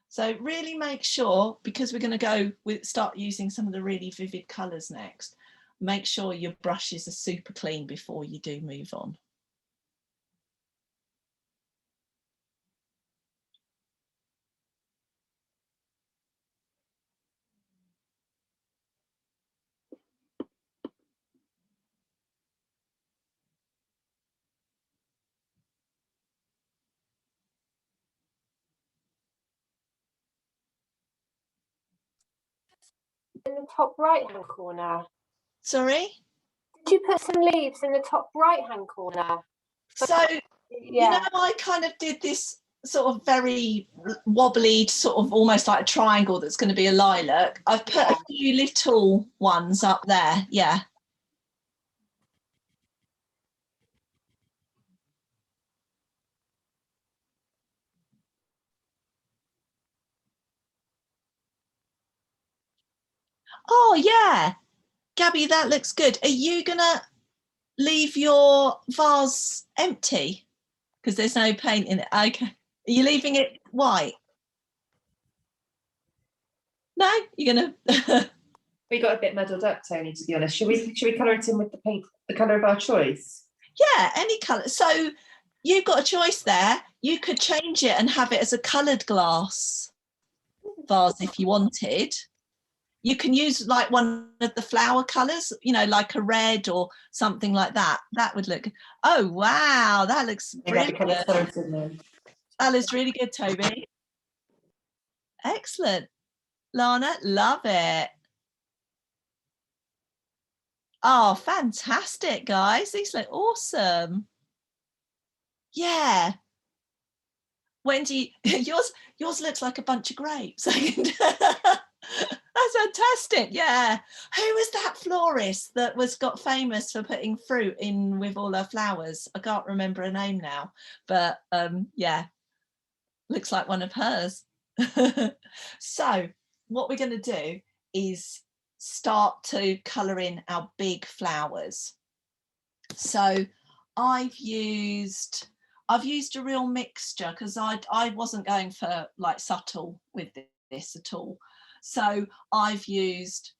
So really make sure, because we're going to go with start using some of the really vivid colours next, make sure your brushes are super clean before you do move on. In the top right hand corner. Sorry? Did you put some leaves in the top right hand corner? So, you know, I kind of did this sort of very wobbly, sort of almost like a triangle that's going to be a lilac. I've put a few little ones up there. Yeah. Oh, yeah. Gabby, that looks good. Are you going to leave your vase empty? Because there's no paint in it. Okay. Are you leaving it white? No, you're going to... We got a bit muddled up, Tony, to be honest. Should we colour it in with the paint, the colour of our choice? Yeah, any colour. So you've got a choice there. You could change it and have it as a coloured glass vase if you wanted. You can use like one of the flower colours, you know, like a red or something like that. That would look, oh wow, that looks brilliant. That looks really good, Toby. Excellent. Lana, love it. Oh, fantastic, guys. These look awesome. Yeah. Wendy, yours looks like a bunch of grapes. That's fantastic. Yeah. Who was that florist that got famous for putting fruit in with all her flowers? I can't remember her name now, but yeah, looks like one of hers. So what we're going to do is start to colour in our big flowers. So I've used a real mixture because I wasn't going for like subtle with this at all. So I've used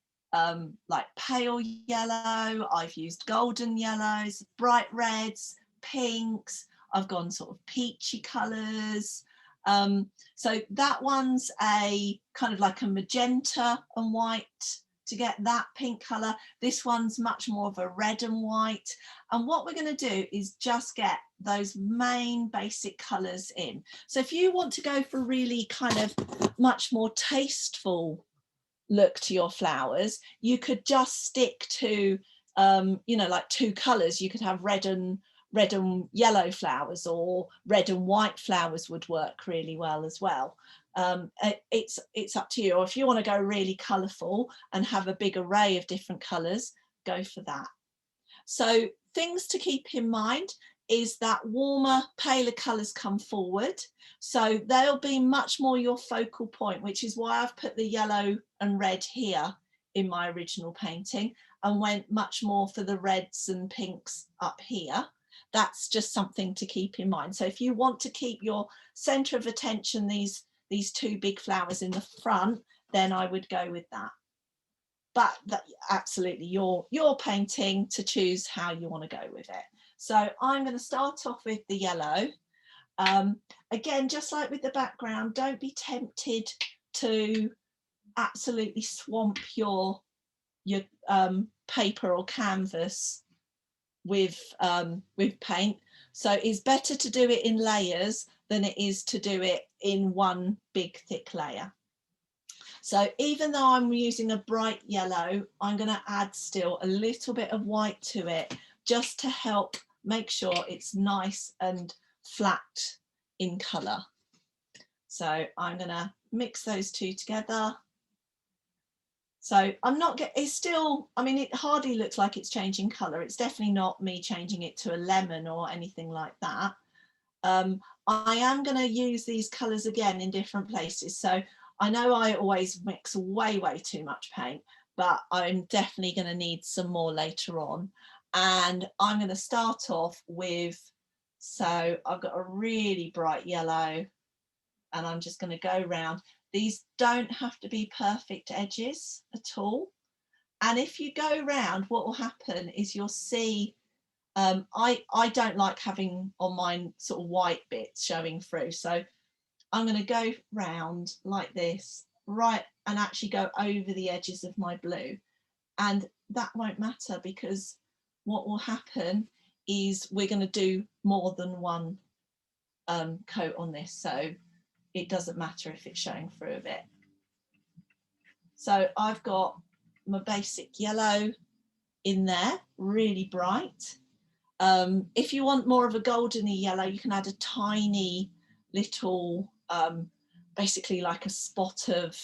like pale yellow, I've used golden yellows, bright reds, pinks, I've gone sort of peachy colours. So that one's a kind of like a magenta and white to get that pink colour. This one's much more of a red and white. And what we're going to do is just get those main basic colours in. So if you want to go for really kind of much more tasteful look to your flowers, you could just stick to, you know, like two colours. You could have red and yellow flowers, or red and white flowers would work really well as well. It's up to you. Or if you want to go really colourful and have a big array of different colours, go for that. So things to keep in mind is that warmer, paler colours come forward. So they'll be much more your focal point, which is why I've put the yellow and red here in my original painting and went much more for the reds and pinks up here. That's just something to keep in mind. So if you want to keep your centre of attention, these two big flowers in the front, then I would go with that. But absolutely your painting to choose how you want to go with it. So I'm going to start off with the yellow. Again, just like with the background, don't be tempted to absolutely swamp your paper or canvas with paint. So it's better to do it in layers than it is to do it in one big thick layer. So even though I'm using a bright yellow, I'm going to add still a little bit of white to it just to help make sure it's nice and flat in colour. So I'm going to mix those two together. So I'm not it's still, I mean, it hardly looks like it's changing colour. It's definitely not me changing it to a lemon or anything like that. I am going to use these colours again in different places. So I know I always mix way too much paint, but I'm definitely going to need some more later on. And I'm going to start off with, so I've got a really bright yellow and I'm just going to go round. These don't have to be perfect edges at all. And if you go round, what will happen is you'll see, I don't like having on mine sort of white bits showing through. So I'm going to go round like this, right, and actually go over the edges of my blue. And that won't matter, because what will happen is we're going to do more than one coat on this. So it doesn't matter if it's showing through a bit. So I've got my basic yellow in there, really bright. If you want more of a goldeny yellow, you can add a tiny little, basically like a spot of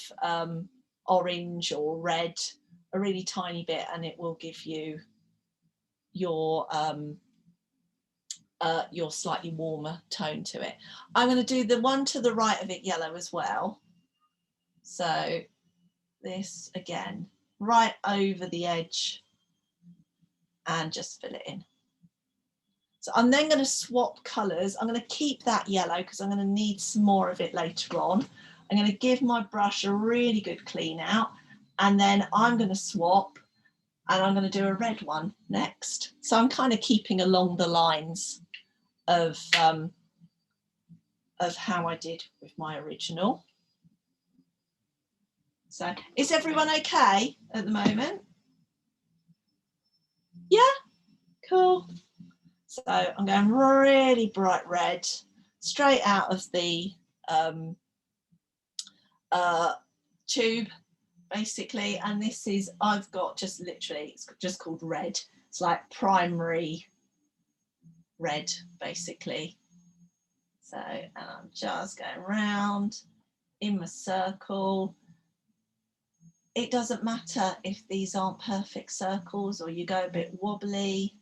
orange or red, a really tiny bit, and it will give you your slightly warmer tone to it. I'm going to do the one to the right of it yellow as well. So this again, right over the edge, and just fill it in. So I'm then going to swap colours. I'm going to keep that yellow because I'm going to need some more of it later on. I'm going to give my brush a really good clean out, and then I'm going to swap, and I'm going to do a red one next. So I'm kind of keeping along the lines of how I did with my original. So is everyone okay at the moment? Yeah, cool. So I'm going really bright red, straight out of the tube, basically. And this is, I've got just literally, it's just called red. It's like primary red, basically. So, and I'm just going round in my circle. It doesn't matter if these aren't perfect circles or you go a bit wobbly.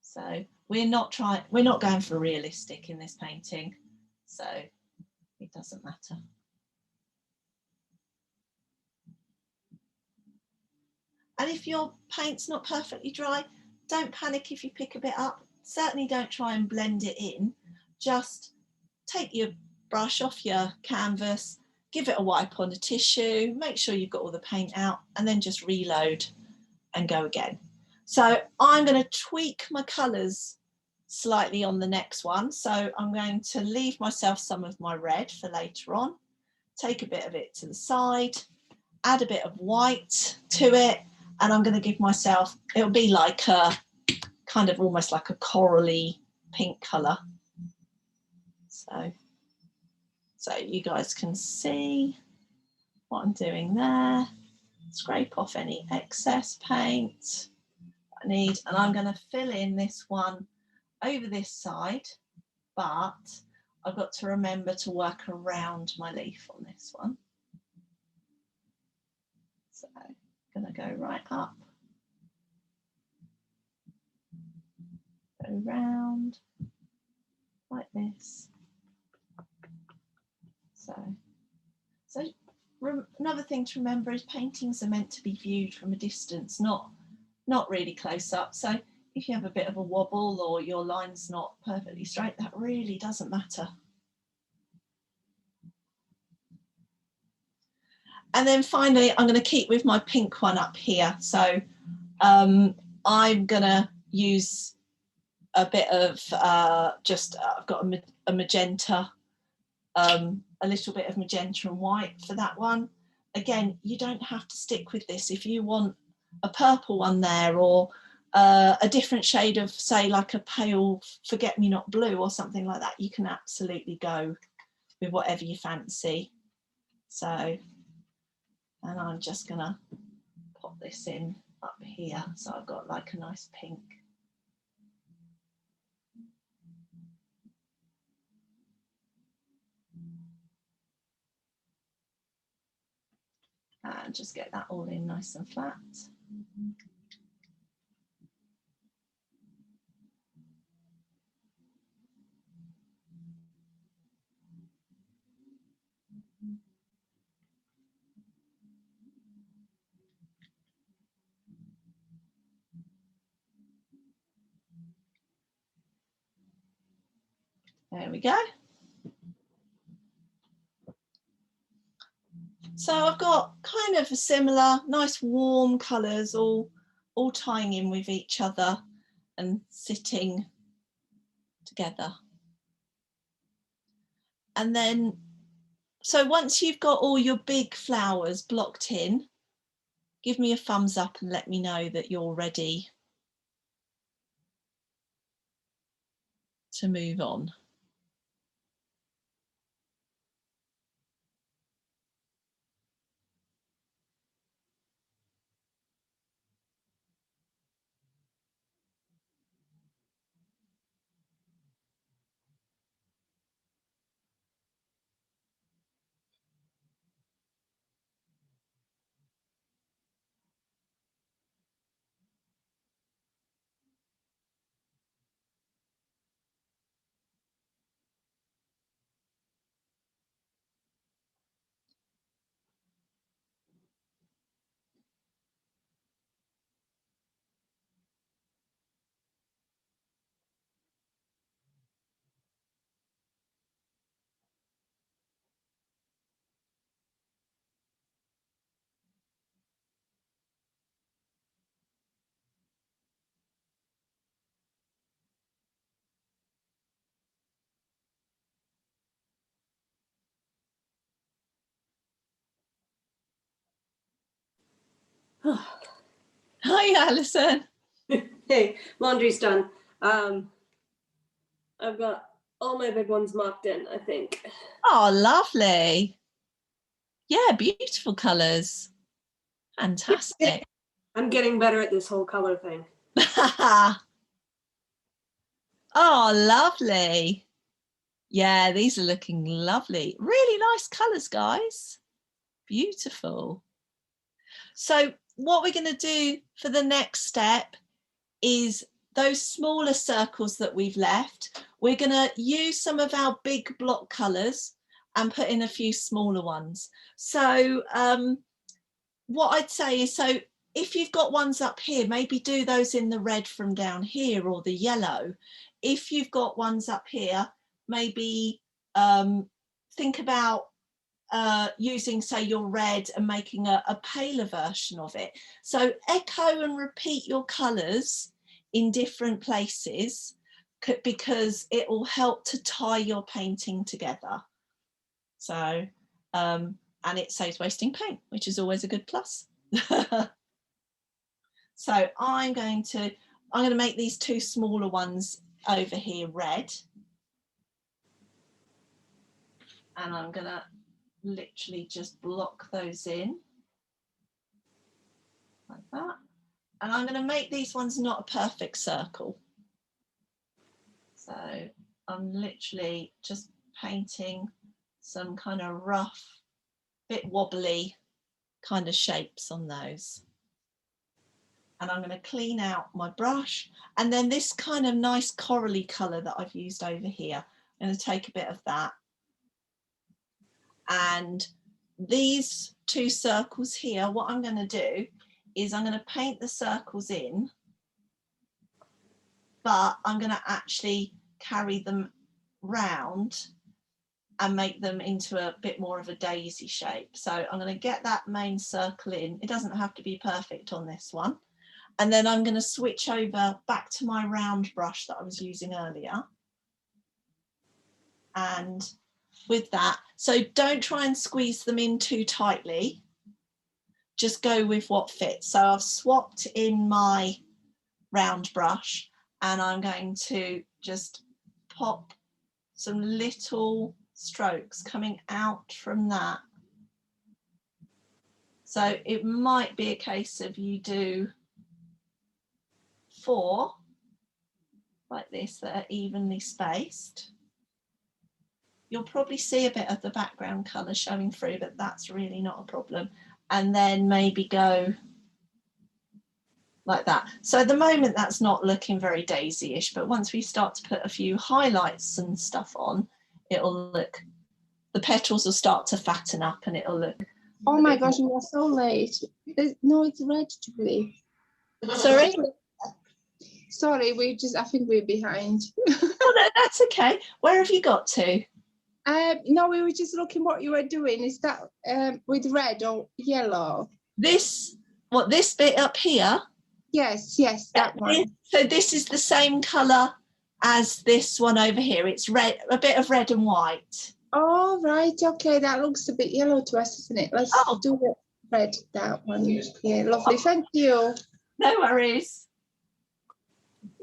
So we're not going for realistic in this painting, so it doesn't matter. And if your paint's not perfectly dry, don't panic if you pick a bit up. Certainly don't try and blend it in. Just take your brush off your canvas, give it a wipe on a tissue, make sure you've got all the paint out, and then just reload and go again. So I'm going to tweak my colours slightly on the next one. So I'm going to leave myself some of my red for later on, take a bit of it to the side, add a bit of white to it, and I'm going to give myself, it'll be like a kind of almost like a corally pink colour. So you guys can see what I'm doing there. Scrape off any excess paint I need, and I'm going to fill in this one over this side, but I've got to remember to work around my leaf on this one. So I'm going to go right up, go round like this. So another thing to remember is paintings are meant to be viewed from a distance, not really close up. So if you have a bit of a wobble or your line's not perfectly straight, that really doesn't matter. And then finally, I'm going to keep with my pink one up here. So I'm going to use a bit of I've got a magenta, a little bit of magenta and white for that one. Again, you don't have to stick with this. If you want a purple one there, or a different shade of, say, like a pale forget-me-not blue or something like that, you can absolutely go with whatever you fancy. So, and I'm just gonna pop this in up here, so I've got like a nice pink. And just get that all in nice and flat. There we go. So I've got kind of a similar, nice warm colours, all tying in with each other and sitting together. And then, so once you've got all your big flowers blocked in, give me a thumbs up and let me know that you're ready to move on. Hi, Alison. Hey, laundry's done. I've got all my big ones mocked in, I think. Oh, lovely. Yeah, beautiful colours. Fantastic. I'm getting better at this whole color thing. Oh, lovely. Yeah, these are looking lovely. Really nice colours, guys. Beautiful. So what we're going to do for the next step is those smaller circles that we've left, we're going to use some of our big block colours and put in a few smaller ones. So what I'd say is, so if you've got ones up here, maybe do those in the red from down here or the yellow. If you've got ones up here, maybe think about using, say, your red and making a paler version of it. So echo and repeat your colours in different places because it will help to tie your painting together. So and it saves wasting paint, which is always a good plus. So I'm going to make these two smaller ones over here red, and I'm going to literally just block those in like that. And I'm going to make these ones not a perfect circle. So I'm literally just painting some kind of rough, bit wobbly kind of shapes on those. And I'm going to clean out my brush. And then this kind of nice corally colour that I've used over here, I'm going to take a bit of that. And these two circles here, what I'm going to do is I'm going to paint the circles in, but I'm going to actually carry them round and make them into a bit more of a daisy shape. So I'm going to get that main circle in. It doesn't have to be perfect on this one. And then I'm going to switch over back to my round brush that I was using earlier. And with that, so don't try and squeeze them in too tightly. Just go with what fits. So I've swapped in my round brush and I'm going to just pop some little strokes coming out from that. So it might be a case of you do 4 like this that are evenly spaced. You'll probably see a bit of the background colour showing through, but that's really not a problem. And then maybe go like that. So at the moment that's not looking very daisy-ish, but once we start to put a few highlights and stuff on, it'll look, the petals will start to fatten up and it'll look. Oh my gosh, we are so late. No, it's red to believe. Sorry? Sorry, I think we're behind. Oh, no, that's okay. Where have you got to? No, we were just looking what you were doing. Is that with red or yellow? This bit up here? Yes, yes, that one. So this is the same colour as this one over here. It's red, a bit of red and white. Oh, right. Okay, that looks a bit yellow to us, isn't it? Let's do it red, that one. Yeah, lovely. Thank you. No worries.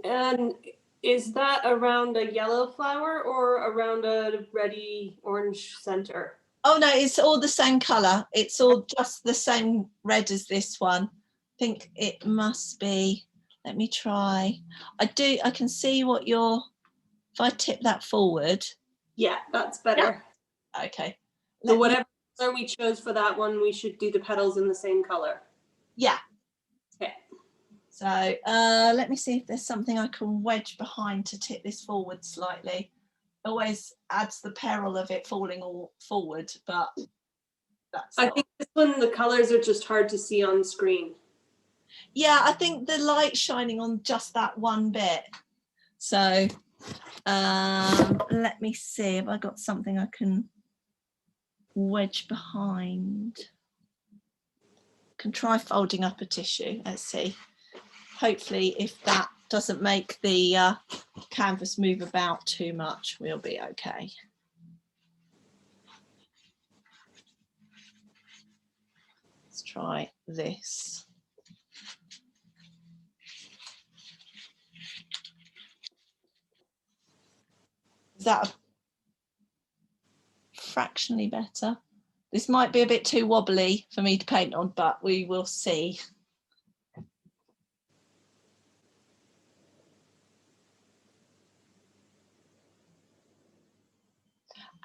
And is that around a yellow flower or around a reddy orange center? Oh no, it's all the same colour. It's all just the same red as this one. I think it must be. Let me try. I can see what you're, if I tip that forward. Yeah, that's better. Yeah. Okay. So whatever color we chose for that one, we should do the petals in the same color. Yeah. Okay. So let me see if there's something I can wedge behind to tip this forward slightly. Always adds the peril of it falling all forward, but that's. I think this one, the colors are just hard to see on screen. Yeah, I think the light shining on just that one bit. So let me see if I got something I can wedge behind. Can try folding up a tissue. Let's see. Hopefully, if that doesn't make the canvas move about too much, we'll be okay. Let's try this. Is that fractionally better? This might be a bit too wobbly for me to paint on, but we will see.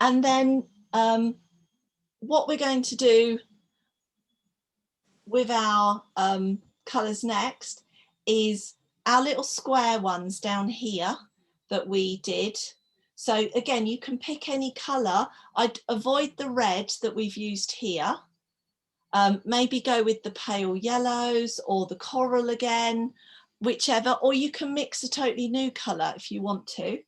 And then what we're going to do with our colours next is our little square ones down here that we did. So again, you can pick any colour. I'd avoid the red that we've used here. Maybe go with the pale yellows or the coral again, whichever, or you can mix a totally new colour if you want to.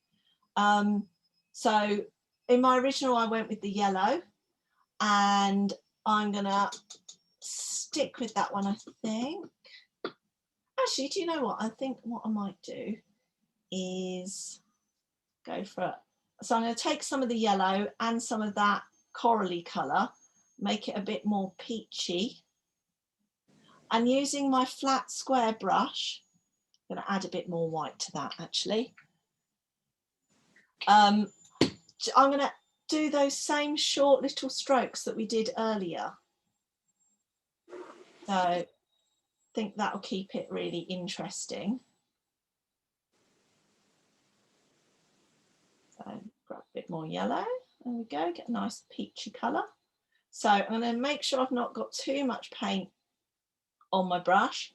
So in my original, I went with the yellow, and I'm gonna stick with that one, I think. Actually, do you know what? I think what I might do is go for it. So I'm going to take some of the yellow and some of that corally colour, make it a bit more peachy. And using my flat square brush, I'm going to add a bit more white to that actually. I'm going to do those same short little strokes that we did earlier. So I think that'll keep it really interesting. So grab a bit more yellow. There we go, get a nice peachy colour. So I'm going to make sure I've not got too much paint on my brush.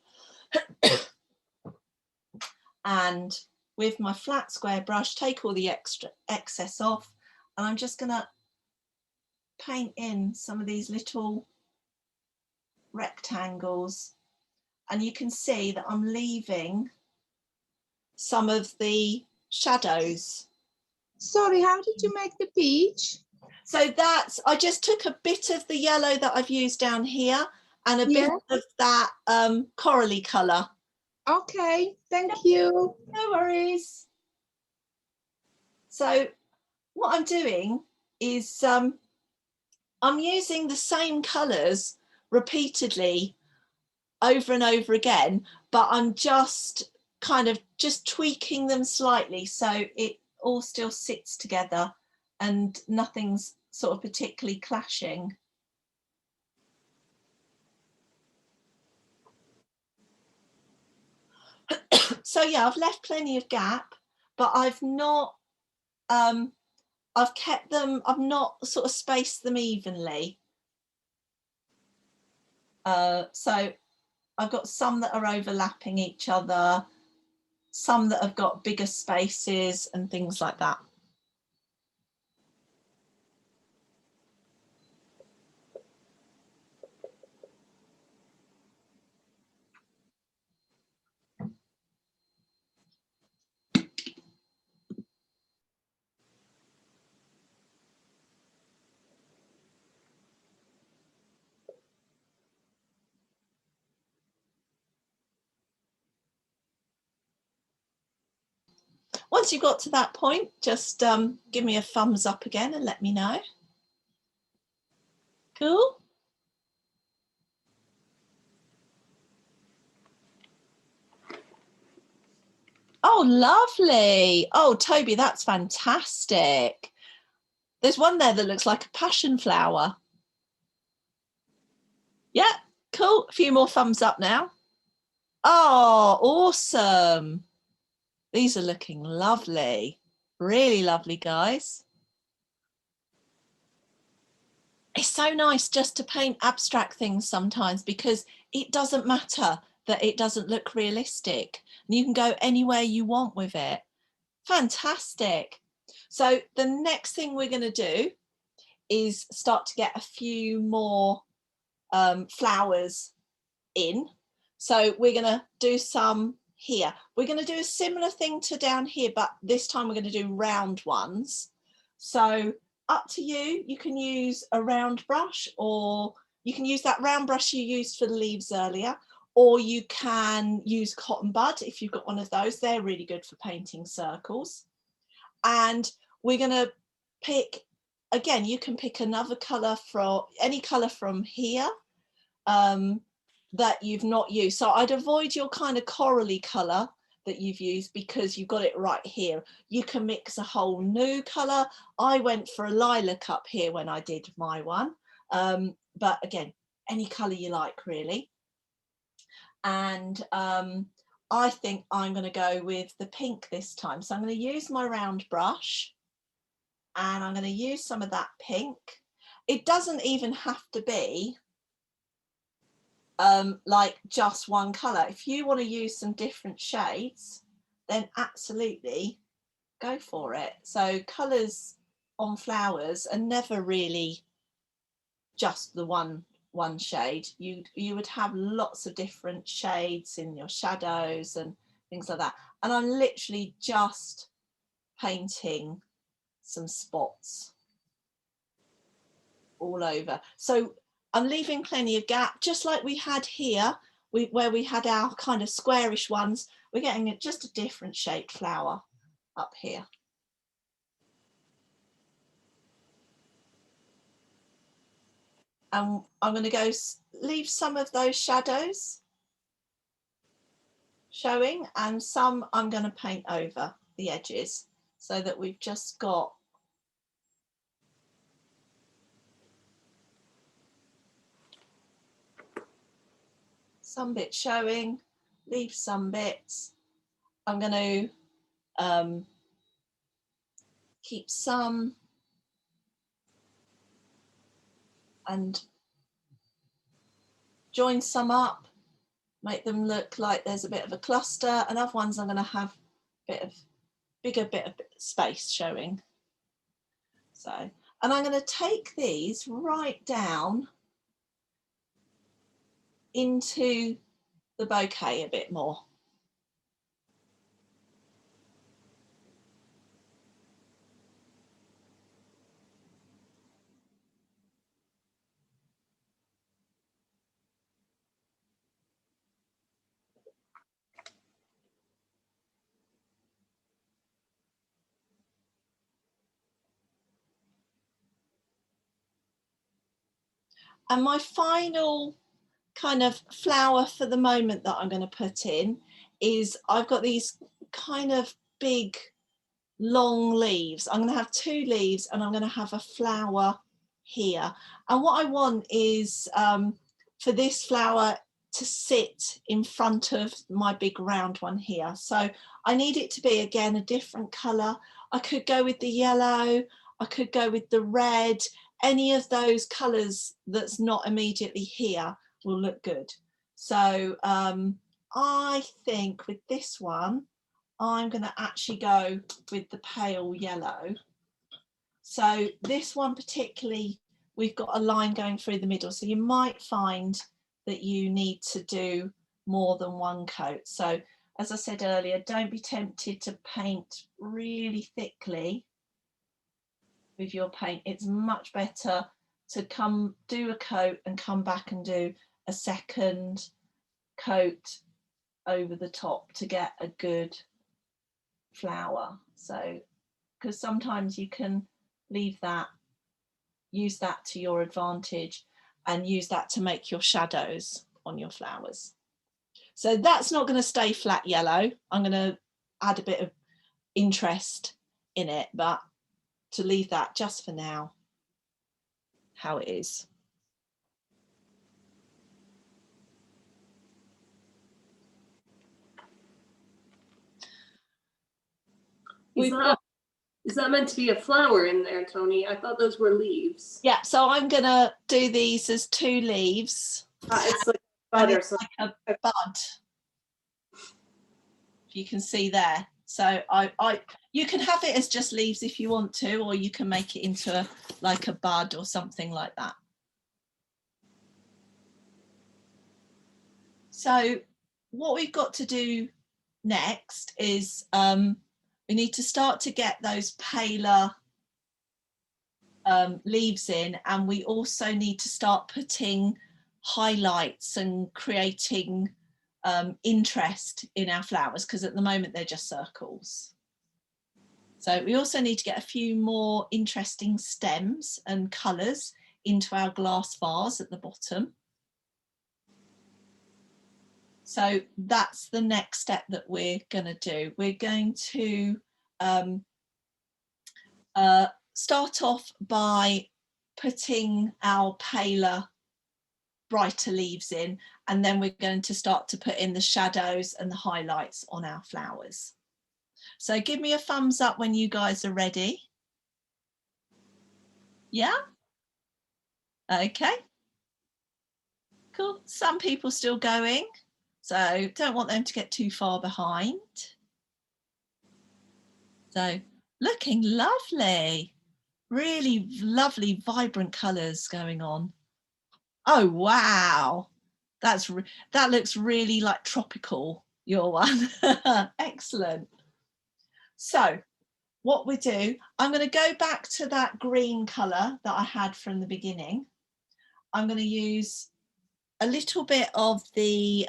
And with my flat square brush, take all the excess off, and I'm just going to paint in some of these little rectangles. And you can see that I'm leaving some of the shadows. Sorry, how did you make the peach? So that's, I just took a bit of the yellow that I've used down here and a bit of that corally colour. Okay, thank you. No worries. So what I'm doing is I'm using the same colours repeatedly over and over again, but I'm just kind of just tweaking them slightly so it all still sits together and nothing's sort of particularly clashing. So yeah, I've left plenty of gap, but I've not I've kept them, I've not sort of spaced them evenly. So I've got some that are overlapping each other, some that have got bigger spaces and things like that. once you've got to that point, just give me a thumbs up again and let me know. Cool. Oh, lovely. Oh, Toby, that's fantastic. There's one there that looks like a passion flower. Yeah, cool. A few more thumbs up now. Oh, awesome. These are looking lovely. Really lovely, guys. It's so nice just to paint abstract things sometimes, because it doesn't matter that it doesn't look realistic. And you can go anywhere you want with it. Fantastic. So the next thing we're going to do is start to get a few more flowers in. So we're going to do some here. We're going to do a similar thing to down here, but this time we're going to do round ones. So up to you. You can use a round brush, or you can use that round brush you used for the leaves earlier, or you can use cotton bud if you've got one of those. They're really good for painting circles. And we're going to pick, again, you can pick another colour from any colour from here that you've not used. So I'd avoid your kind of corally colour that you've used, because you've got it right here. You can mix a whole new colour. I went for a lilac up here when I did my one. But again, any colour you like, really. And I think I'm going to go with the pink this time. So I'm going to use my round brush and I'm going to use some of that pink. It doesn't even have to be like just one colour. If you want to use some different shades, then absolutely go for it. So colours on flowers are never really just the one shade. You would have lots of different shades in your shadows and things like that. And I'm literally just painting some spots all over. So I'm leaving plenty of gap, just like we had here, where we had our kind of squarish ones. We're getting just a different shaped flower up here. And I'm going to go leave some of those shadows showing, and some I'm going to paint over the edges, so that we've just got some bits showing, leave some bits. I'm going to keep some and join some up, make them look like there's a bit of a cluster, and other ones I'm going to have a bit of bigger bit of space showing. So, and I'm going to take these right down into the bouquet a bit more. And my final kind of flower for the moment that I'm going to put in is, I've got these kind of big long leaves. I'm going to have 2 leaves and I'm going to have a flower here. And what I want is for this flower to sit in front of my big round one here. So I need it to be, again, a different colour. I could go with the yellow, I could go with the red. Any of those colours that's not immediately here will look good. So I think with this one, I'm going to actually go with the pale yellow. So this one particularly, we've got a line going through the middle. So you might find that you need to do more than one coat. So as I said earlier, don't be tempted to paint really thickly with your paint. It's much better to come do a coat and come back and do a second coat over the top to get a good flower. So, because sometimes you can leave that, use that to your advantage and use that to make your shadows on your flowers. So that's not going to stay flat yellow. I'm going to add a bit of interest in it, but to leave that just for now how it is. Is that meant to be a flower in there, Tony? I thought those were leaves. Yeah, so I'm going to do these as 2 leaves. It's like a bud or It's something. like a bud. If you can see there. So you can have it as just leaves if you want to, or you can make it into like a bud or something like that. So what we've got to do next is we need to start to get those paler leaves in, and we also need to start putting highlights and creating interest in our flowers, because at the moment they're just circles. So we also need to get a few more interesting stems and colours into our glass vase at the bottom. So that's the next step that we're going to do. We're going to start off by putting our paler, brighter leaves in, and then we're going to start to put in the shadows and the highlights on our flowers. So give me a thumbs up when you guys are ready. Yeah? Okay. Cool. Some people still going, so don't want them to get too far behind. So looking lovely. Really lovely, vibrant colours going on. Oh, wow. That looks really like tropical, your one. Excellent. So what we do, I'm going to go back to that green colour that I had from the beginning. I'm going to use a little bit of the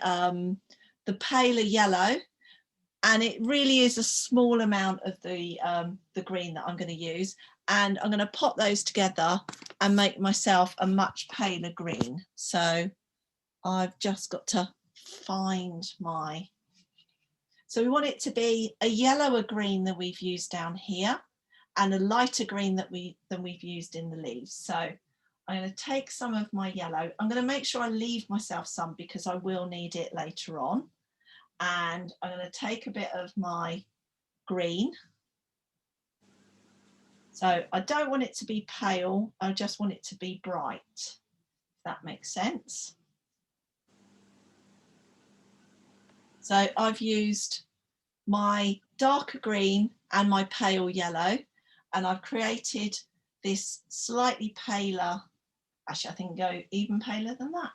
paler yellow, and it really is a small amount of the green that I'm going to use, and I'm going to pop those together and make myself a much paler green. So I've just got to find my, so we want it to be a yellower green than we've used down here, and a lighter green than we've used in the leaves. So I'm going to take some of my yellow. I'm going to make sure I leave myself some because I will need it later on. And I'm going to take a bit of my green. So I don't want it to be pale, I just want it to be bright, if that makes sense. So I've used my darker green and my pale yellow, and I've created this slightly paler, actually I think go even paler than that.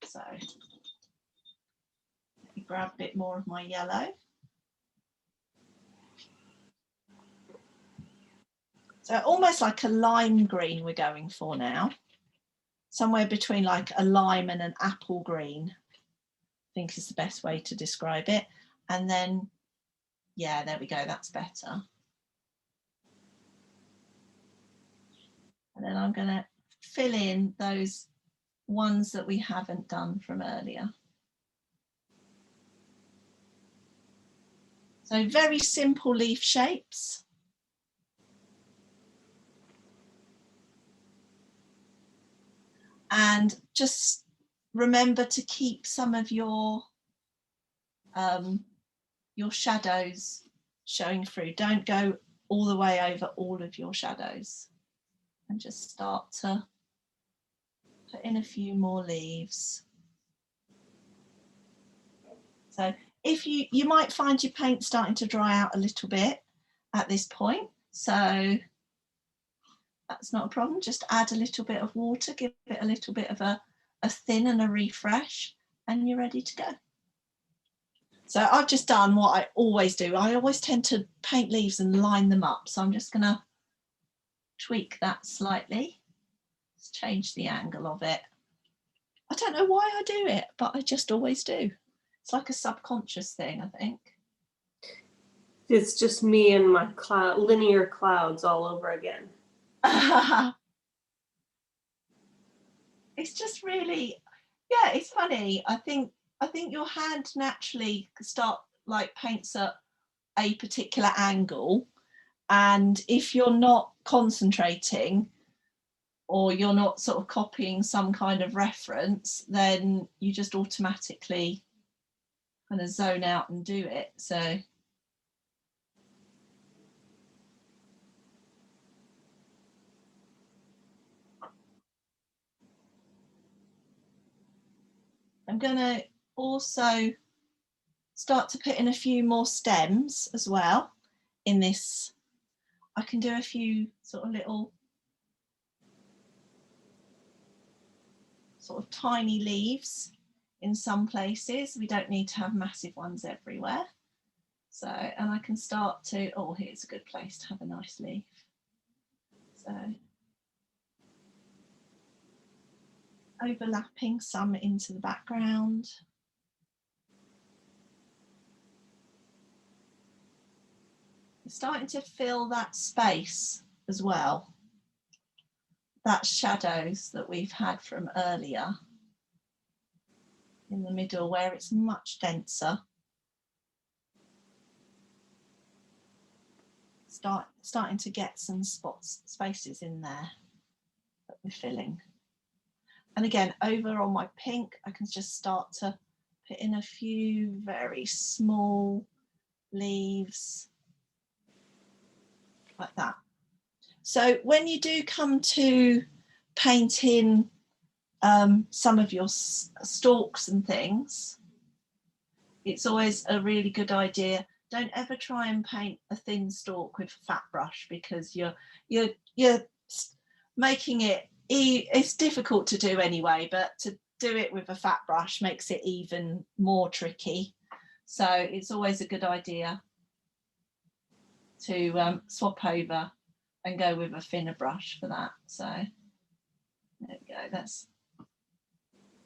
So let me grab a bit more of my yellow. So almost like a lime green we're going for now. Somewhere between like a lime and an apple green, I think is the best way to describe it. And then, yeah, there we go, that's better. And then I'm going to fill in those ones that we haven't done from earlier. So very simple leaf shapes. And just remember to keep some of your shadows showing through. Don't go all the way over all of your shadows, and just start to put in a few more leaves. So if you might find your paint starting to dry out a little bit at this point, so that's not a problem. Just add a little bit of water, give it a little bit of a thin and a refresh, and you're ready to go. So I've just done what I always do. I always tend to paint leaves and line them up. So I'm just going to tweak that slightly. Let's change the angle of it. I don't know why I do it, but I just always do. It's like a subconscious thing, I think. It's just me and my linear clouds all over again. It's just really, yeah, it's funny. I think your hand naturally paints at a particular angle, and if you're not concentrating or you're not sort of copying some kind of reference, then you just automatically kind of zone out and do it. So I'm going to also start to put in a few more stems as well in this. I can do a few sort of little sort of tiny leaves in some places. We don't need to have massive ones everywhere. So, and I can start to, oh, here's a good place to have a nice leaf. So overlapping some into the background. Starting to fill that space as well. That shadows that we've had from earlier in the middle where it's much denser. Starting to get some spaces in there that we're filling. And again, over on my pink, I can just start to put in a few very small leaves like that. So when you do come to painting some of your stalks and things, it's always a really good idea. Don't ever try and paint a thin stalk with a fat brush, because you're making it, it's difficult to do anyway, but to do it with a fat brush makes it even more tricky. So it's always a good idea to swap over and go with a thinner brush for that. So there we go, that's,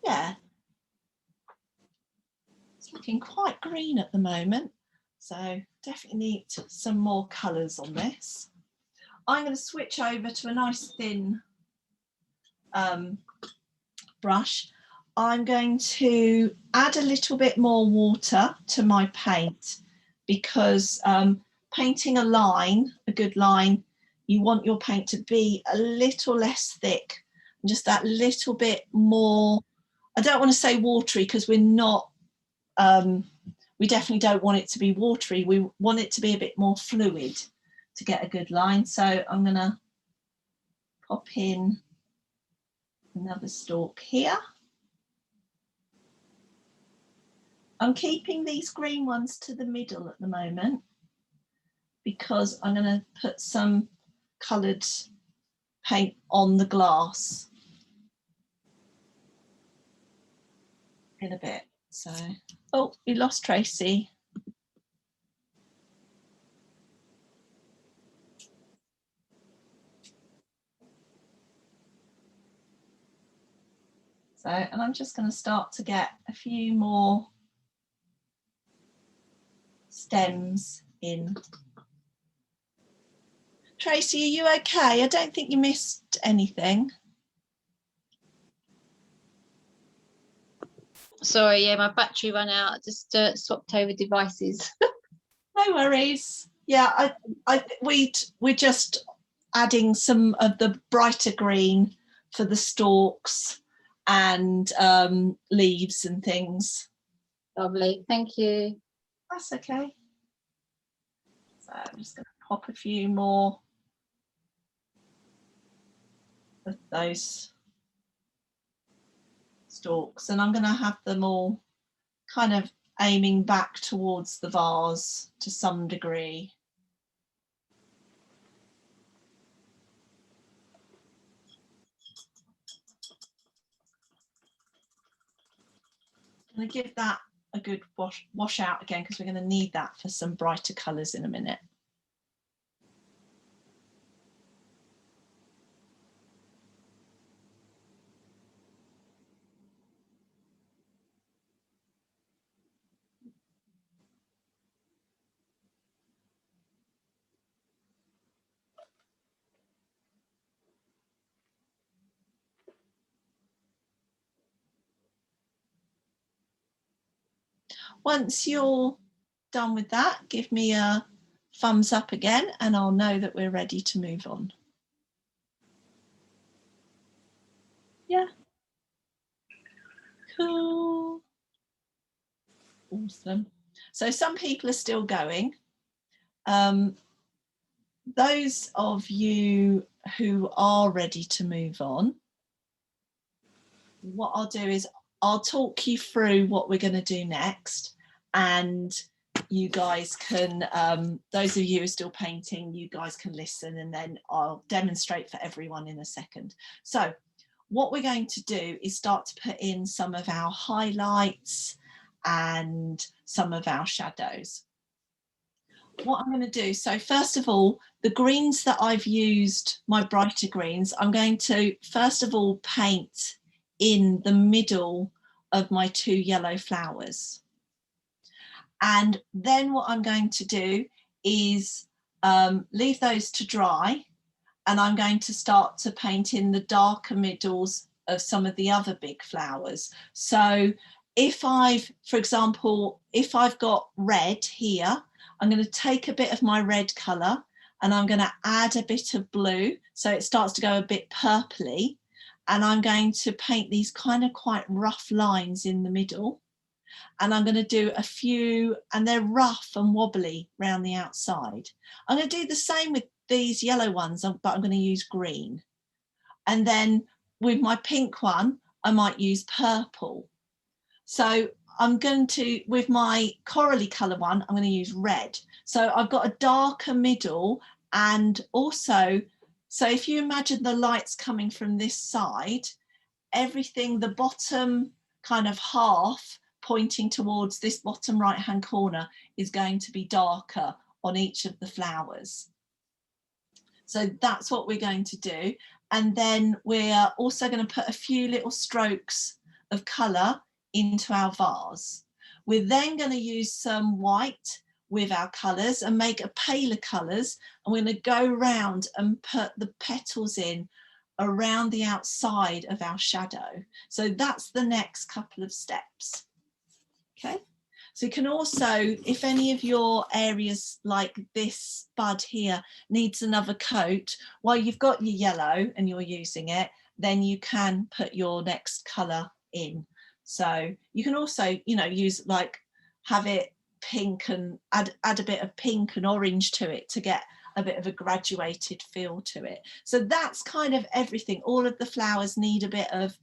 yeah, it's looking quite green at the moment, so definitely need some more colours on this. I'm going to switch over to a nice thin brush. I'm going to add a little bit more water to my paint, because painting a line, a good line, you want your paint to be a little less thick, just that little bit more, I don't want to say watery, because we're not, we definitely don't want it to be watery. We want it to be a bit more fluid to get a good line. So I'm going to pop in another stalk here. I'm keeping these green ones to the middle at the moment, because I'm going to put some coloured paint on the glass in a bit. So, oh, we lost Tracy. So, and I'm just going to start to get a few more stems in. Tracy, are you okay? I don't think you missed anything. Sorry, yeah, my battery ran out. I just swapped over devices. No worries. Yeah, we're just adding some of the brighter green for the stalks and leaves and things. Lovely, thank you. That's okay. So I'm just going to pop a few more of those stalks, and I'm going to have them all kind of aiming back towards the vase to some degree. I'm going to give that a good wash out again, because we're going to need that for some brighter colours in a minute. once you're done with that, give me a thumbs up again and I'll know that we're ready to move on. Yeah. Cool. Awesome. So some people are still going. Those of you who are ready to move on, what I'll do is I'll talk you through what we're going to do next, and you guys can, those of you who are still painting, you guys can listen, and then I'll demonstrate for everyone in a second. So what we're going to do is start to put in some of our highlights and some of our shadows. What I'm going to do, so first of all, the greens that I've used, my brighter greens, I'm going to first of all paint in the middle of my 2 yellow flowers. And then what I'm going to do is leave those to dry, and I'm going to start to paint in the darker middles of some of the other big flowers. So if I've, for example, if I've got red here, I'm going to take a bit of my red colour and I'm going to add a bit of blue so it starts to go a bit purpley, and I'm going to paint these kind of quite rough lines in the middle, and I'm going to do a few, and they're rough and wobbly around the outside. I'm going to do the same with these yellow ones, but I'm going to use green, and then with my pink one I might use purple. So I'm going to, with my corally colour one, I'm going to use red. So I've got a darker middle, and also, so if you imagine the lights coming from this side, everything, the bottom kind of half pointing towards this bottom right hand corner is going to be darker on each of the flowers. So that's what we're going to do. And then we're also going to put a few little strokes of colour into our vase. We're then going to use some white with our colours and make a paler colours, and we're going to go round and put the petals in around the outside of our shadow. So that's the next couple of steps. Okay, so you can also, if any of your areas like this bud here needs another coat, while you've got your yellow and you're using it, then you can put your next colour in. So you can also, you know, use, like, have it pink and add a bit of pink and orange to it to get a bit of a graduated feel to it. So that's kind of everything. All of the flowers need a bit of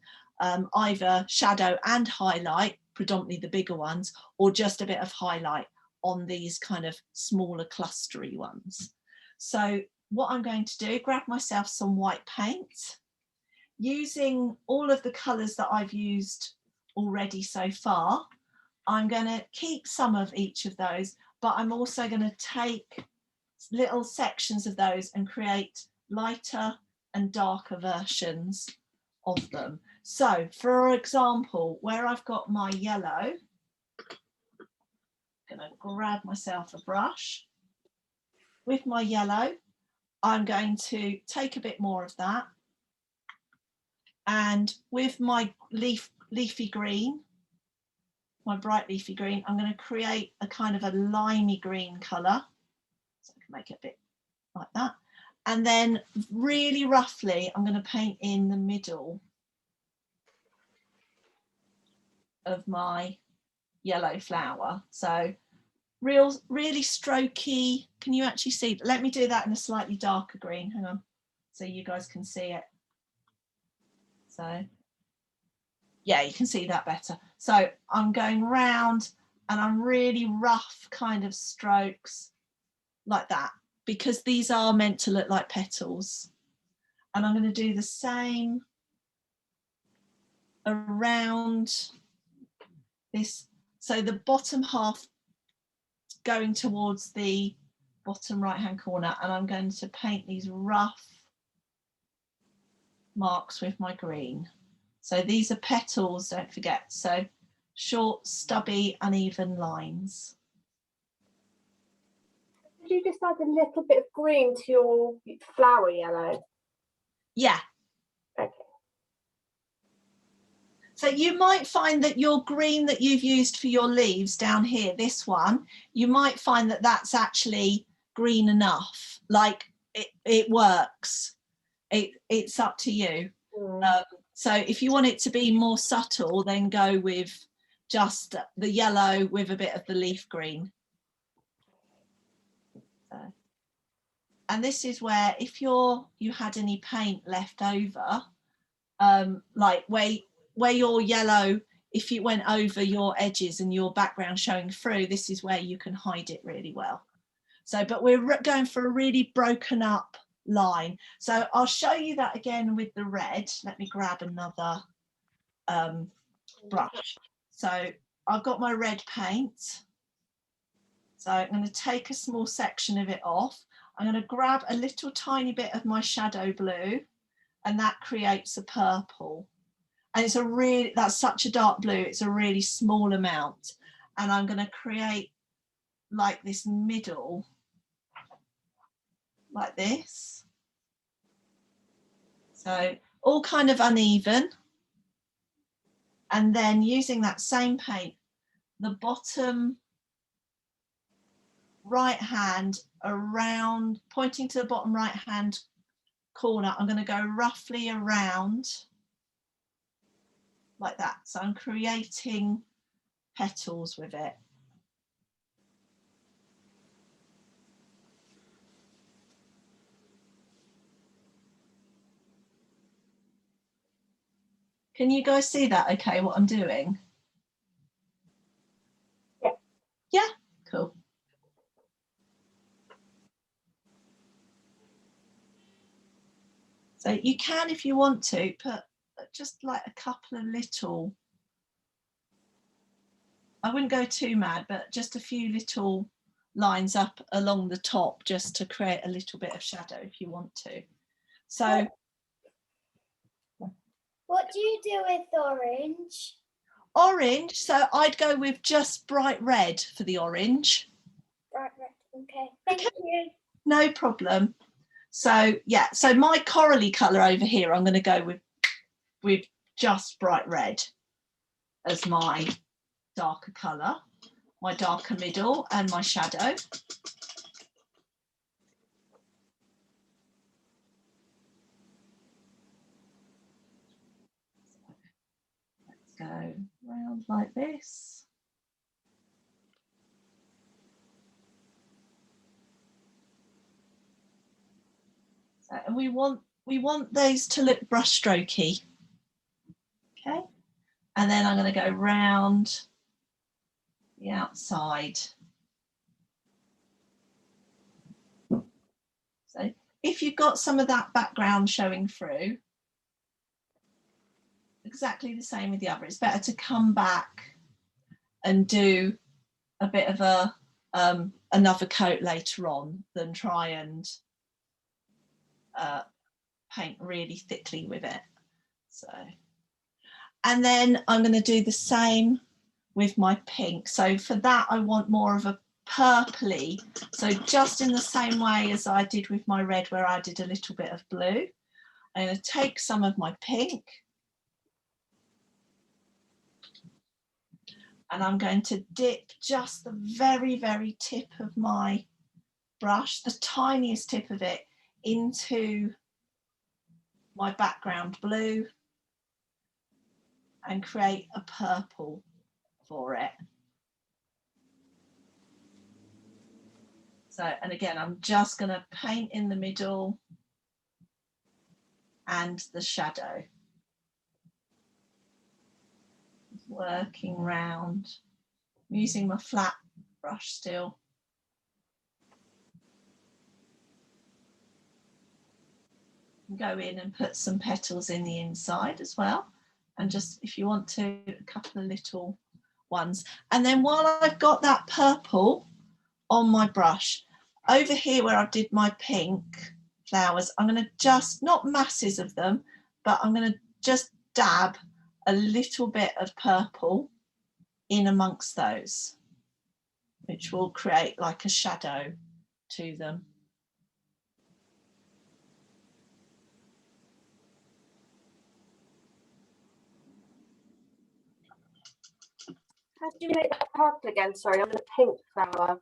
either shadow and highlight, predominantly the bigger ones, or just a bit of highlight on these kind of smaller clustery ones. So what I'm going to do, grab myself some white paint, using all of the colours that I've used already so far. I'm going to keep some of each of those, but I'm also going to take little sections of those and create lighter and darker versions of them. So for example, where I've got my yellow, I'm going to grab myself a brush. With my yellow, I'm going to take a bit more of that, and with my leafy green, my bright leafy green, I'm going to create a kind of a limey green colour. So I can make it a bit like that. And then really roughly, I'm going to paint in the middle of my yellow flower. So really strokey. Can you actually see? Let me do that in a slightly darker green. Hang on, so you guys can see it. So yeah, you can see that better. So I'm going round and I'm really rough kind of strokes like that, because these are meant to look like petals. And I'm going to do the same around this. So the bottom half going towards the bottom right hand corner, and I'm going to paint these rough marks with my green. So these are petals, don't forget. So short, stubby, uneven lines. Did you just add a little bit of green to your flower yellow? Yeah. Okay. So you might find that your green that you've used for your leaves down here, this one, you might find that that's actually green enough, like it works. It's up to you. So if you want it to be more subtle, then go with just the yellow with a bit of the leaf green. And this is where, if you had any paint left over, like where your yellow, if you went over your edges and your background showing through, this is where you can hide it really well. So, but we're going for a really broken up line. So I'll show you that again with the red. Let me grab another brush. So I've got my red paint. So I'm going to take a small section of it off. I'm going to grab a little tiny bit of my shadow blue, and that creates a purple. And it's that's such a dark blue, it's a really small amount. And I'm going to create like this middle, like this. So all kind of uneven. And then using that same paint, the bottom right hand around, pointing to the bottom right hand corner, I'm going to go roughly around like that. So I'm creating petals with it. Can you guys see that okay, what I'm doing? Yeah. Yeah, cool. So you can, if you want to, put just like a couple of little, I wouldn't go too mad, but just a few little lines up along the top just to create a little bit of shadow if you want to. So what do you do with orange? Orange, so I'd go with just bright red for the orange. Bright red, okay. Thank you. No problem. So yeah, so my corally colour over here, I'm going to go with just bright red as my darker colour, my darker middle and my shadow. Let's go round like this. So, and we want those to look brush strokey. Okay, and then I'm going to go round the outside. So if you've got some of that background showing through, exactly the same with the other. It's better to come back and do a bit of a another coat later on than try and paint really thickly with it. So, and then I'm going to do the same with my pink. So for that, I want more of a purpley. So just in the same way as I did with my red, where I did a little bit of blue, I'm going to take some of my pink and I'm going to dip just the very, very tip of my brush, the tiniest tip of it, into my background blue and create a purple for it. So, and again, I'm just going to paint in the middle and the shadow. Working round, I'm using my flat brush still. Go in and put some petals in the inside as well. And just, if you want to, a couple of little ones. And then while I've got that purple on my brush, over here where I did my pink flowers, I'm going to just, not masses of them, but I'm going to just dab a little bit of purple in amongst those, which will create like a shadow to them. How did you make that purple again? Sorry, on the pink flower.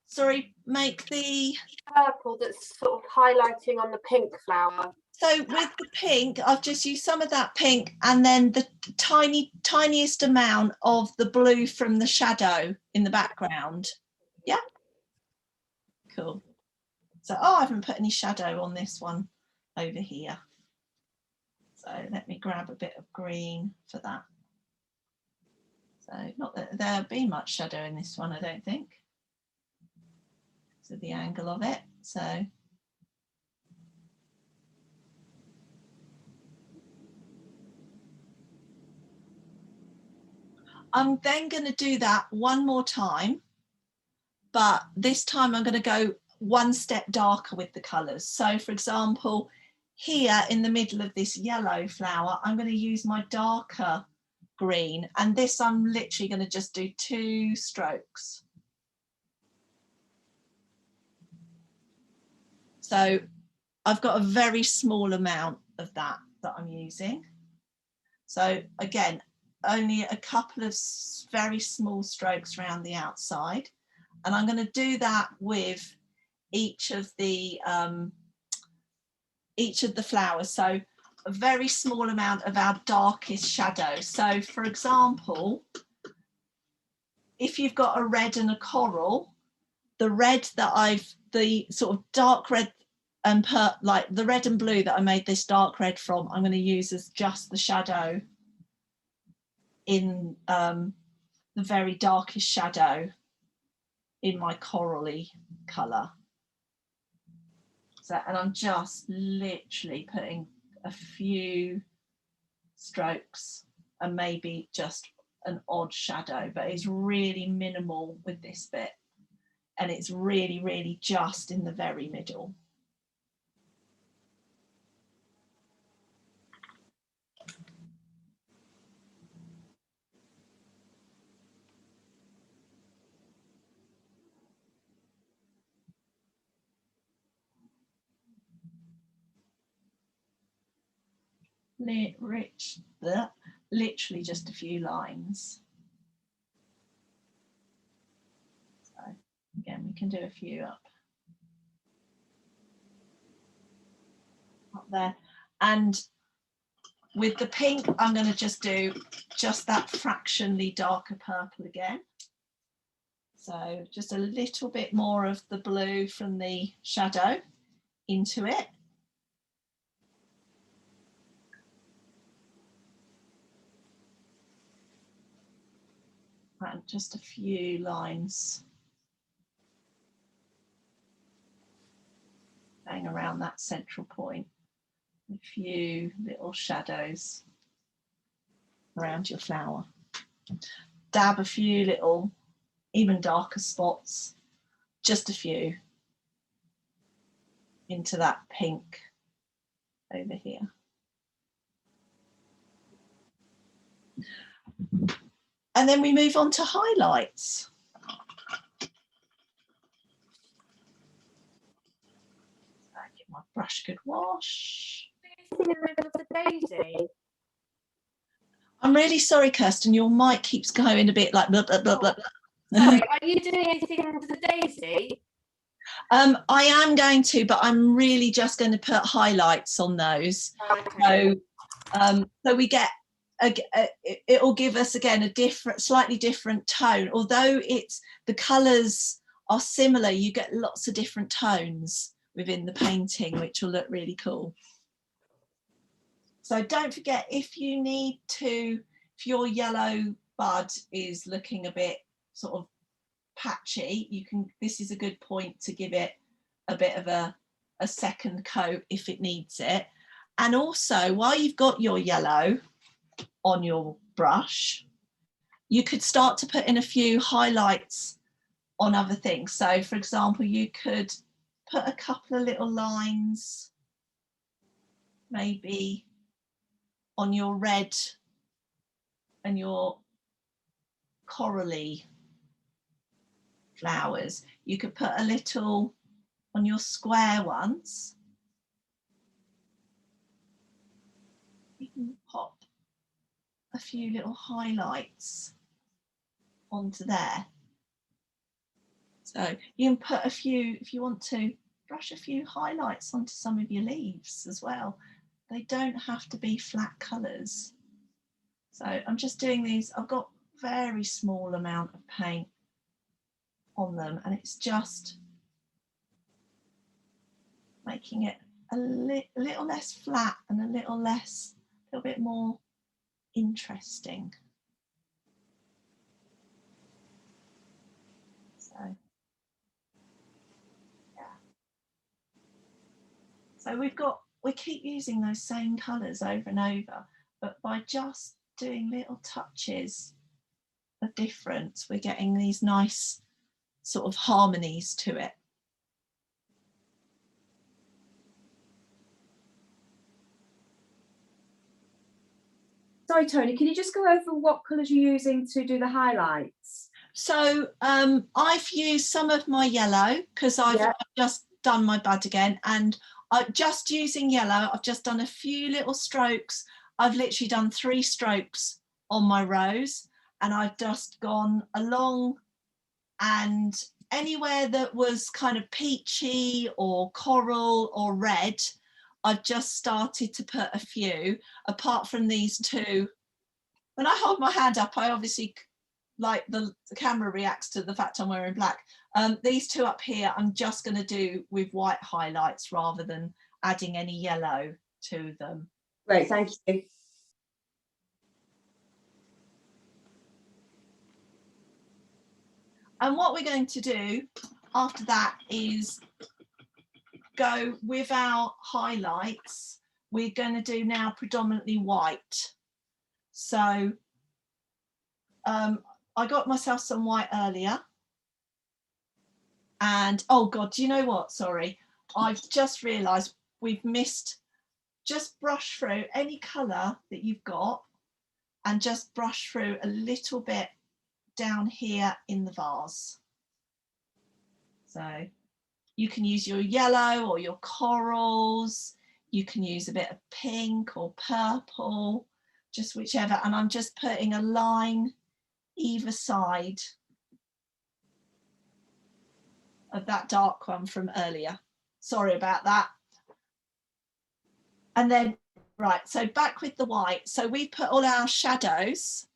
Sorry, make the Purple that's sort of highlighting on the pink flower. so with the pink, I've just used some of that pink and then the tiniest amount of the blue from the shadow in the background. Yeah. Cool. So, oh, I haven't put any shadow on this one over here. So let me grab a bit of green for that. So not that there'll be much shadow in this one, I don't think. So the angle of it. So I'm then going to do that one more time, but this time I'm going to go one step darker with the colours. So for example, here in the middle of this yellow flower, I'm going to use my darker green, and this I'm literally going to just do 2 strokes. So I've got a very small amount of that I'm using. So again, only a couple of very small strokes around the outside, and I'm going to do that with each of the flowers. So a very small amount of our darkest shadow. So for example, if you've got a red and a coral, the red that the sort of dark red and like the red and blue that I made this dark red from, I'm going to use as just the shadow in the very darkest shadow in my corally colour. So, and I'm just literally putting a few strokes and maybe just an odd shadow, but it's really minimal with this bit, and it's really, really just in the very middle. Literally just a few lines. So again, we can do a few up there. And with the pink, I'm going to just do just that fractionally darker purple again. So just a little bit more of the blue from the shadow into it. And just a few lines going around that central point. A few little shadows around your flower. Dab a few little, even darker spots, just a few, into that pink over here. And then we move on to highlights. Give my brush a good wash. In the middle of the daisy. I'm really sorry, Kirsten, your mic keeps going a bit like blah, blah, blah, blah, blah. Sorry, are you doing anything under the daisy? I am going to, but I'm really just going to put highlights on those. Okay. So we get, it will give us again a slightly different tone. Although the colours are similar, you get lots of different tones within the painting, which will look really cool. So don't forget, if your yellow bud is looking a bit sort of patchy, this is a good point to give it a bit of a second coat if it needs it. And also, while you've got your yellow on your brush, you could start to put in a few highlights on other things. So for example, you could put a couple of little lines maybe on your red and your corally flowers. You could put a little on your square ones. You can pop a few little highlights onto there. So you can put a few, if you want to, brush a few highlights onto some of your leaves as well. They don't have to be flat colours. So I'm just doing these, I've got very small amount of paint on them, and it's just making it a little less flat and a little bit more interesting. So yeah. So we keep using those same colours over and over, but by just doing little touches of difference, we're getting these nice sort of harmonies to it. Sorry, Tony, can you just go over what colours you're using to do the highlights? So I've used some of my yellow because I've just done my bud again, and I'm just using yellow. I've just done a few little strokes. I've literally done 3 strokes on my rose, and I've just gone along, and anywhere that was kind of peachy or coral or red, I've just started to put a few, apart from these 2. When I hold my hand up, I obviously, like the camera reacts to the fact I'm wearing black. These 2 up here, I'm just going to do with white highlights rather than adding any yellow to them. Great, thank you. And what we're going to do after that is go with our highlights. We're going to do now predominantly white. So I got myself some white earlier. And oh God, do you know what? Sorry, I've just realised we've missed, just brush through any colour that you've got and just brush through a little bit down here in the vase. So you can use your yellow or your corals, you can use a bit of pink or purple, just whichever, and I'm just putting a line either side of that dark one from earlier. Sorry about that. And then, right, so back with the white. So we put all our shadows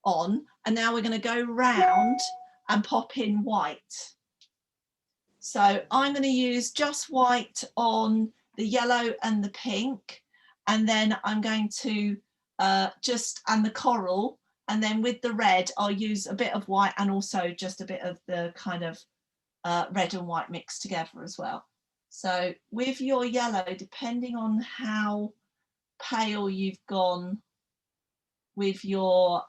on, and now we're going to go round and pop in white. So I'm going to use just white on the yellow and the pink, and then I'm going to and the coral, and then with the red I'll use a bit of white and also just a bit of the kind of red and white mixed together as well. So with your yellow, depending on how pale you've gone with your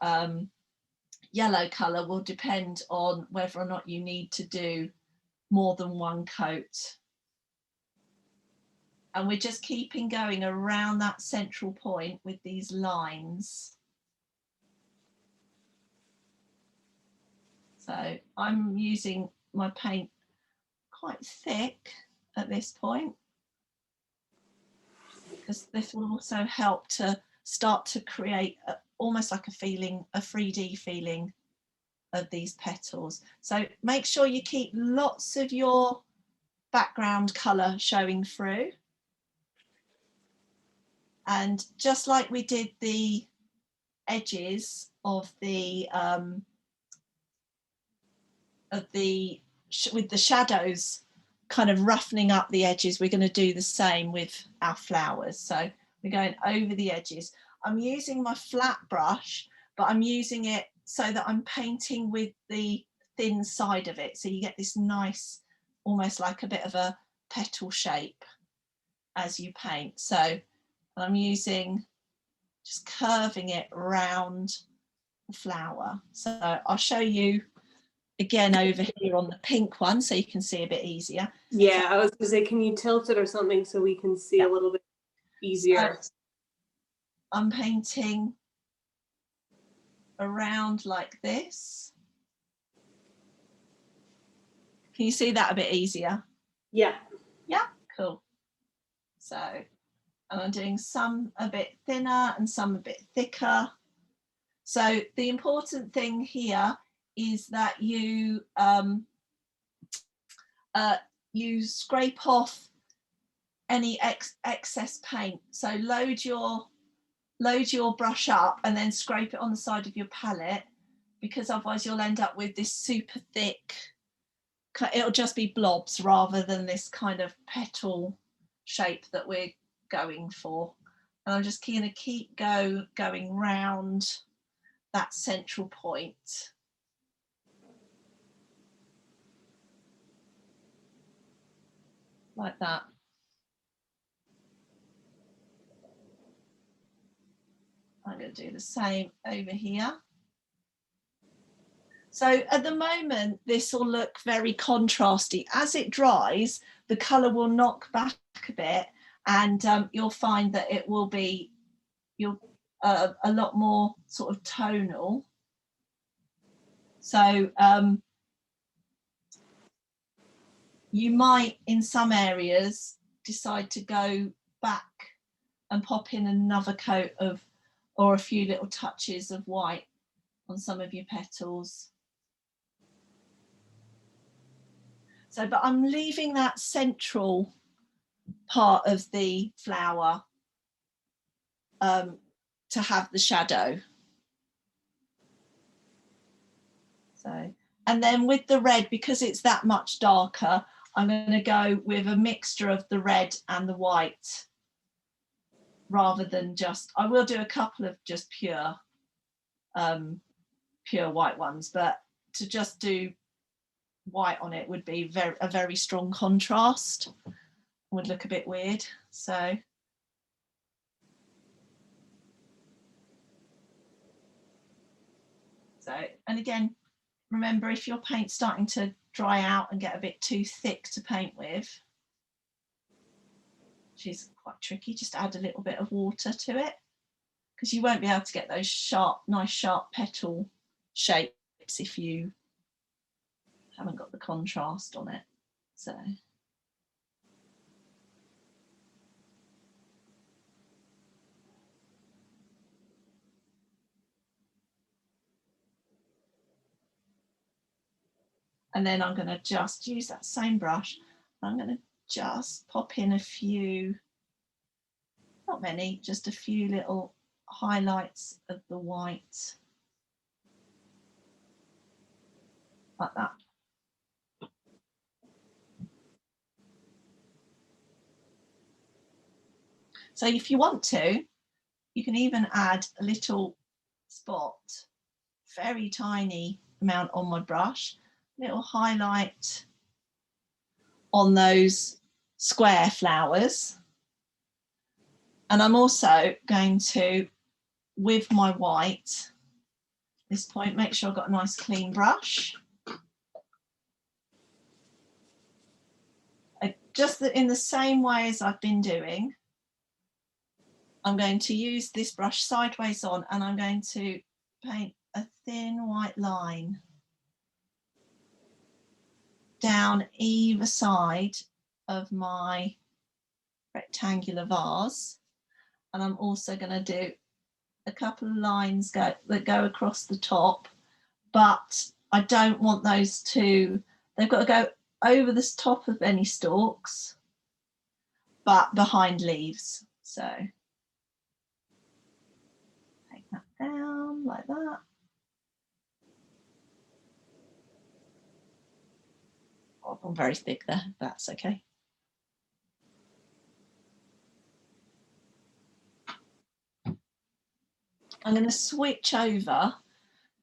yellow colour, will depend on whether or not you need to do more than one coat. And we're just keeping going around that central point with these lines. So I'm using my paint quite thick at this point, because this will also help to start to create almost like a feeling, a 3D feeling of these petals. So make sure you keep lots of your background colour showing through. And just like we did the edges of the with the shadows kind of roughening up the edges, we're going to do the same with our flowers. So we're going over the edges. I'm using my flat brush, but I'm using it so that I'm painting with the thin side of it. So you get this nice, almost like a bit of a petal shape as you paint. So I'm using, just curving it round the flower. So I'll show you again over here on the pink one so you can see a bit easier. Yeah, I was gonna say, can you tilt it or something so we can see a little bit easier? So I'm painting around like this. Can you see that a bit easier? Yeah. Yeah, cool. So, and I'm doing some a bit thinner and some a bit thicker. So the important thing here is that you you scrape off any excess paint. So load your brush up and then scrape it on the side of your palette, because otherwise you'll end up with this super thick, it'll just be blobs rather than this kind of petal shape that we're going for. And I'm just going to keep going round that central point. Like that. I'm going to do the same over here. So at the moment, this will look very contrasty. As it dries, the colour will knock back a bit, and you'll find that it will be a lot more sort of tonal. So you might, in some areas, decide to go back and pop in another coat of, or a few little touches of white on some of your petals. So, but I'm leaving that central part of the flower to have the shadow. So, and then with the red, because it's that much darker, I'm going to go with a mixture of the red and the white, rather than just, I will do a couple of just pure white ones, but to just do white on it would be a very strong contrast, would look a bit weird. So and again, remember, if your paint's starting to dry out and get a bit too thick to paint with, which is quite tricky, just add a little bit of water to it, because you won't be able to get those sharp, nice sharp petal shapes if you haven't got the contrast on it. So and then I'm going to just use that same brush. I'm going to just pop in a few, not many, just a few little highlights of the white, like that. So if you want to, you can even add a little spot, very tiny amount on my brush, little highlight on those square flowers. And I'm also going to, with my white, this point, make sure I've got a nice clean brush. Just in the same way as I've been doing, I'm going to use this brush sideways on, and I'm going to paint a thin white line down either side of my rectangular vase. And I'm also going to do a couple of lines that go across the top, but I don't want those to, they've got to go over the top of any stalks, but behind leaves. So take that down like that. Oh, I'm very thick there, that's okay. I'm going to switch over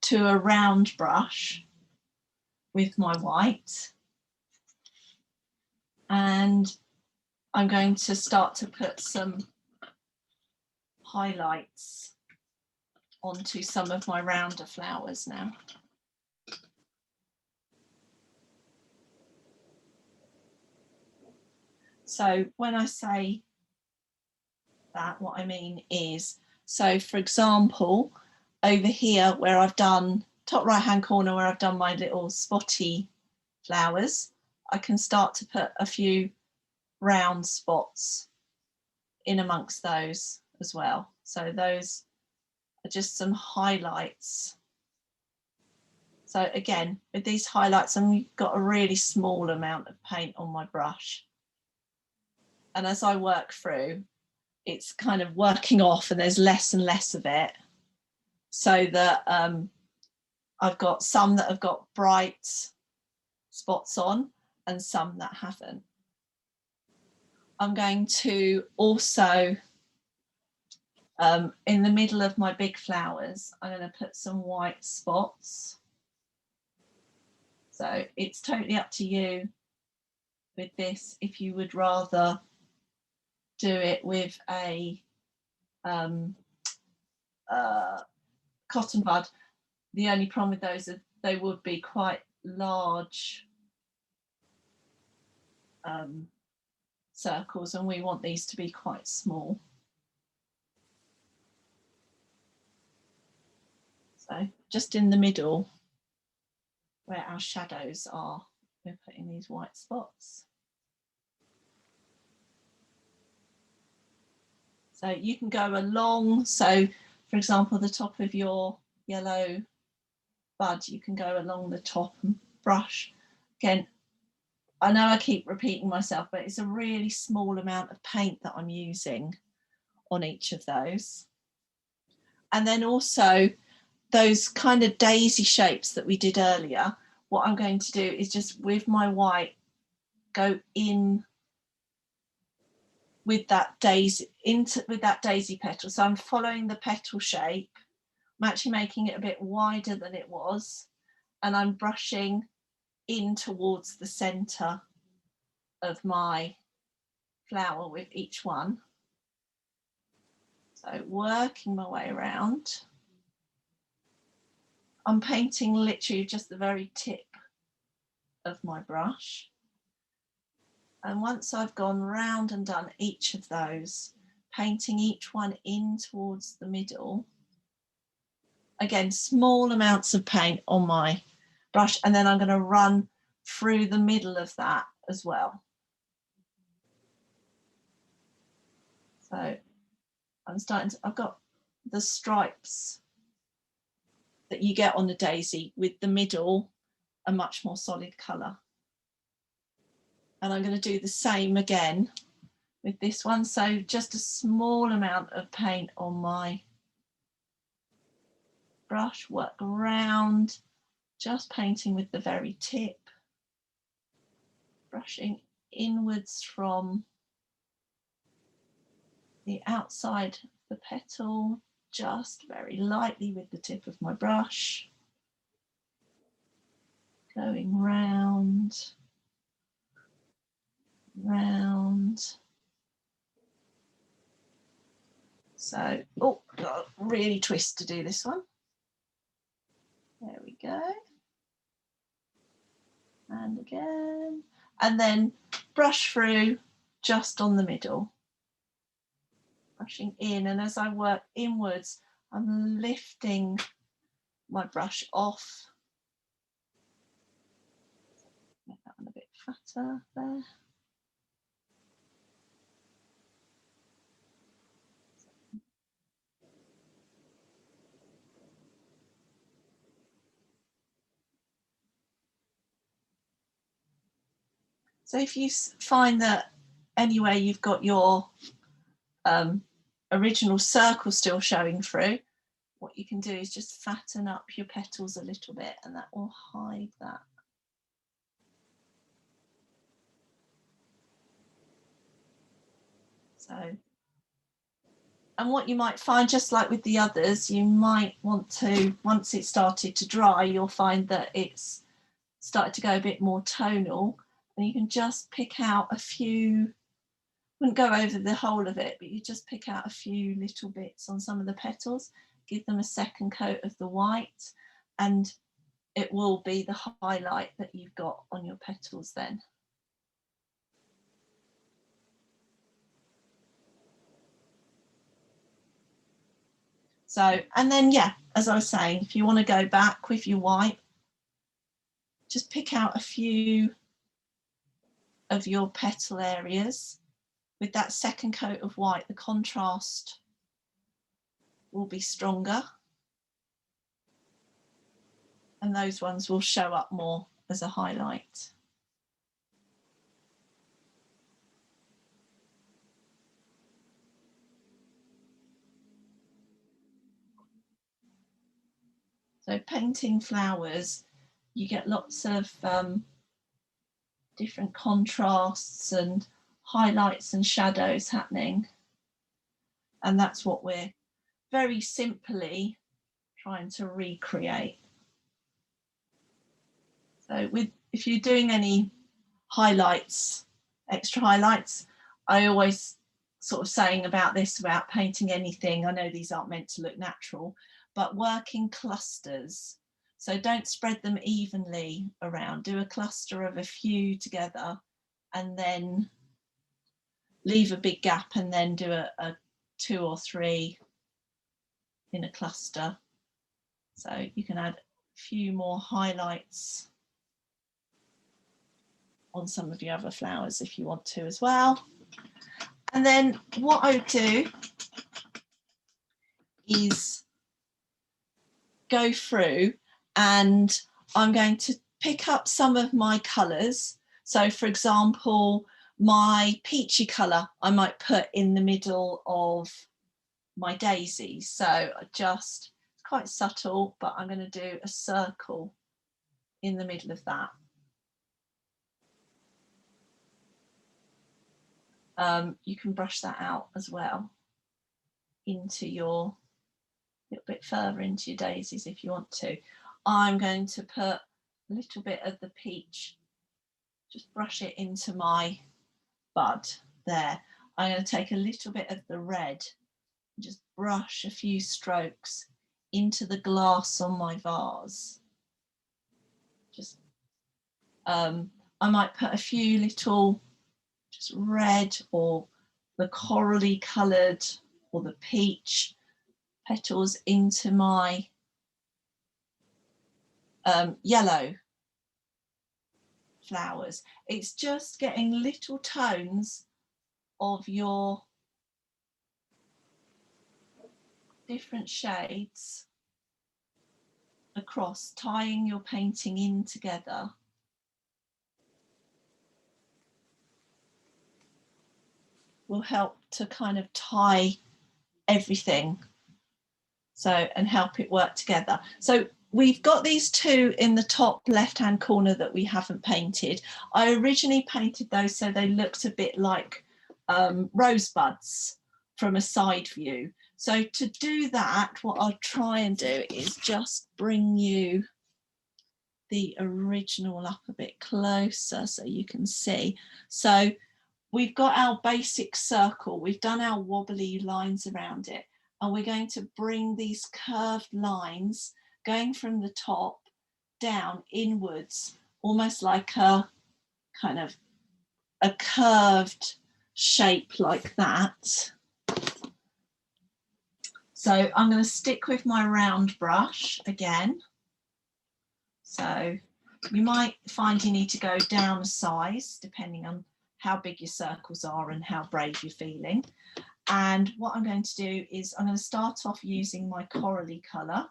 to a round brush with my white, and I'm going to start to put some highlights onto some of my rounder flowers now. So when I say that, what I mean is, so for example, over here where I've done, top right hand corner where I've done my little spotty flowers, I can start to put a few round spots in amongst those as well. So those are just some highlights. So again, with these highlights, I've got a really small amount of paint on my brush. And as I work through, it's kind of working off and there's less and less of it. So that I've got some that have got bright spots on and some that haven't. I'm going to also, in the middle of my big flowers, I'm going to put some white spots. So it's totally up to you with this, if you would rather do it with a cotton bud. The only problem with those is they would be quite large circles, and we want these to be quite small. So just in the middle where our shadows are, we're putting these white spots. So you can go along, so for example, the top of your yellow bud, you can go along the top and brush. Again, I know I keep repeating myself, but it's a really small amount of paint that I'm using on each of those. And then also those kind of daisy shapes that we did earlier, what I'm going to do is just with my white, go in with that daisy, with that daisy petal. So I'm following the petal shape. I'm actually making it a bit wider than it was, and I'm brushing in towards the center of my flower with each one. So working my way around. I'm painting literally just the very tip of my brush. And once I've gone round and done each of those, painting each one in towards the middle. Again, small amounts of paint on my brush, and then I'm going to run through the middle of that as well. So I'm starting to, I've got the stripes that you get on the daisy with the middle a much more solid colour. And I'm going to do the same again with this one. So just a small amount of paint on my brush, work around, just painting with the very tip, brushing inwards from the outside of the petal, just very lightly with the tip of my brush, going round, round. So, oh, got to really twist to do this one. There we go. And again, and then brush through just on the middle. Brushing in, and as I work inwards, I'm lifting my brush off. Make that one a bit fatter there. So if you find that anywhere you've got your original circle still showing through, what you can do is just fatten up your petals a little bit, and that will hide that. So, and what you might find, just like with the others, you might want to, once it's started to dry, you'll find that it's started to go a bit more tonal, and you can just pick out a few, wouldn't go over the whole of it, but you just pick out a few little bits on some of the petals, give them a second coat of the white, and it will be the highlight that you've got on your petals then. So, and then, yeah, as I was saying, if you want to go back with your white, just pick out a few of your petal areas. With that second coat of white, the contrast will be stronger. and those ones will show up more as a highlight. So painting flowers, you get lots of different contrasts and highlights and shadows happening. And that's what we're very simply trying to recreate. So if you're doing any highlights, extra highlights, I always sort of saying about this, about painting anything, I know these aren't meant to look natural, but work in clusters. So don't spread them evenly around. Do a cluster of a few together and then leave a big gap and then do a 2 or 3 in a cluster. So you can add a few more highlights on some of your other flowers if you want to as well. And then what I do is go through and I'm going to pick up some of my colours. So for example, my peachy colour I might put in the middle of my daisies. So I just, it's quite subtle, but I'm going to do a circle in the middle of that. You can brush that out as well into your, a little bit further into your daisies if you want to. I'm going to put a little bit of the peach, just brush it into my bud there. I'm going to take a little bit of the red, just brush a few strokes into the glass on my vase. Just, I might put a few little just red or the corally coloured or the peach petals into my yellow flowers. It's just getting little tones of your different shades across, tying your painting in together. Will help to kind of tie everything and help it work together. So we've got these 2 in the top left hand corner that we haven't painted. I originally painted those so they looked a bit like rosebuds from a side view. So to do that, what I'll try and do is just bring you the original up a bit closer so you can see. So we've got our basic circle, we've done our wobbly lines around it, and we're going to bring these curved lines going from the top down inwards, almost like a kind of a curved shape like that. So I'm going to stick with my round brush again. So you might find you need to go down a size depending on how big your circles are and how brave you're feeling. And what I'm going to do is I'm going to start off using my corally colour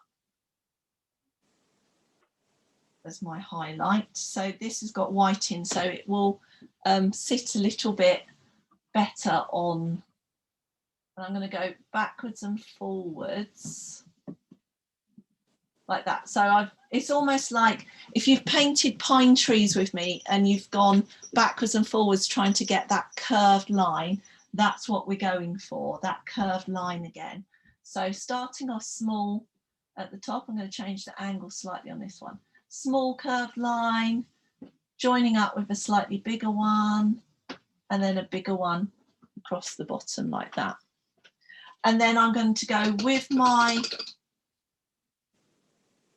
as my highlight. So this has got white in, so it will sit a little bit better on. And I'm going to go backwards and forwards like that. So it's almost like if you've painted pine trees with me and you've gone backwards and forwards trying to get that curved line, that's what we're going for, that curved line again. So starting off small at the top, I'm going to change the angle slightly on this one. Small curved line, joining up with a slightly bigger one, and then a bigger one across the bottom like that. And then I'm going to go with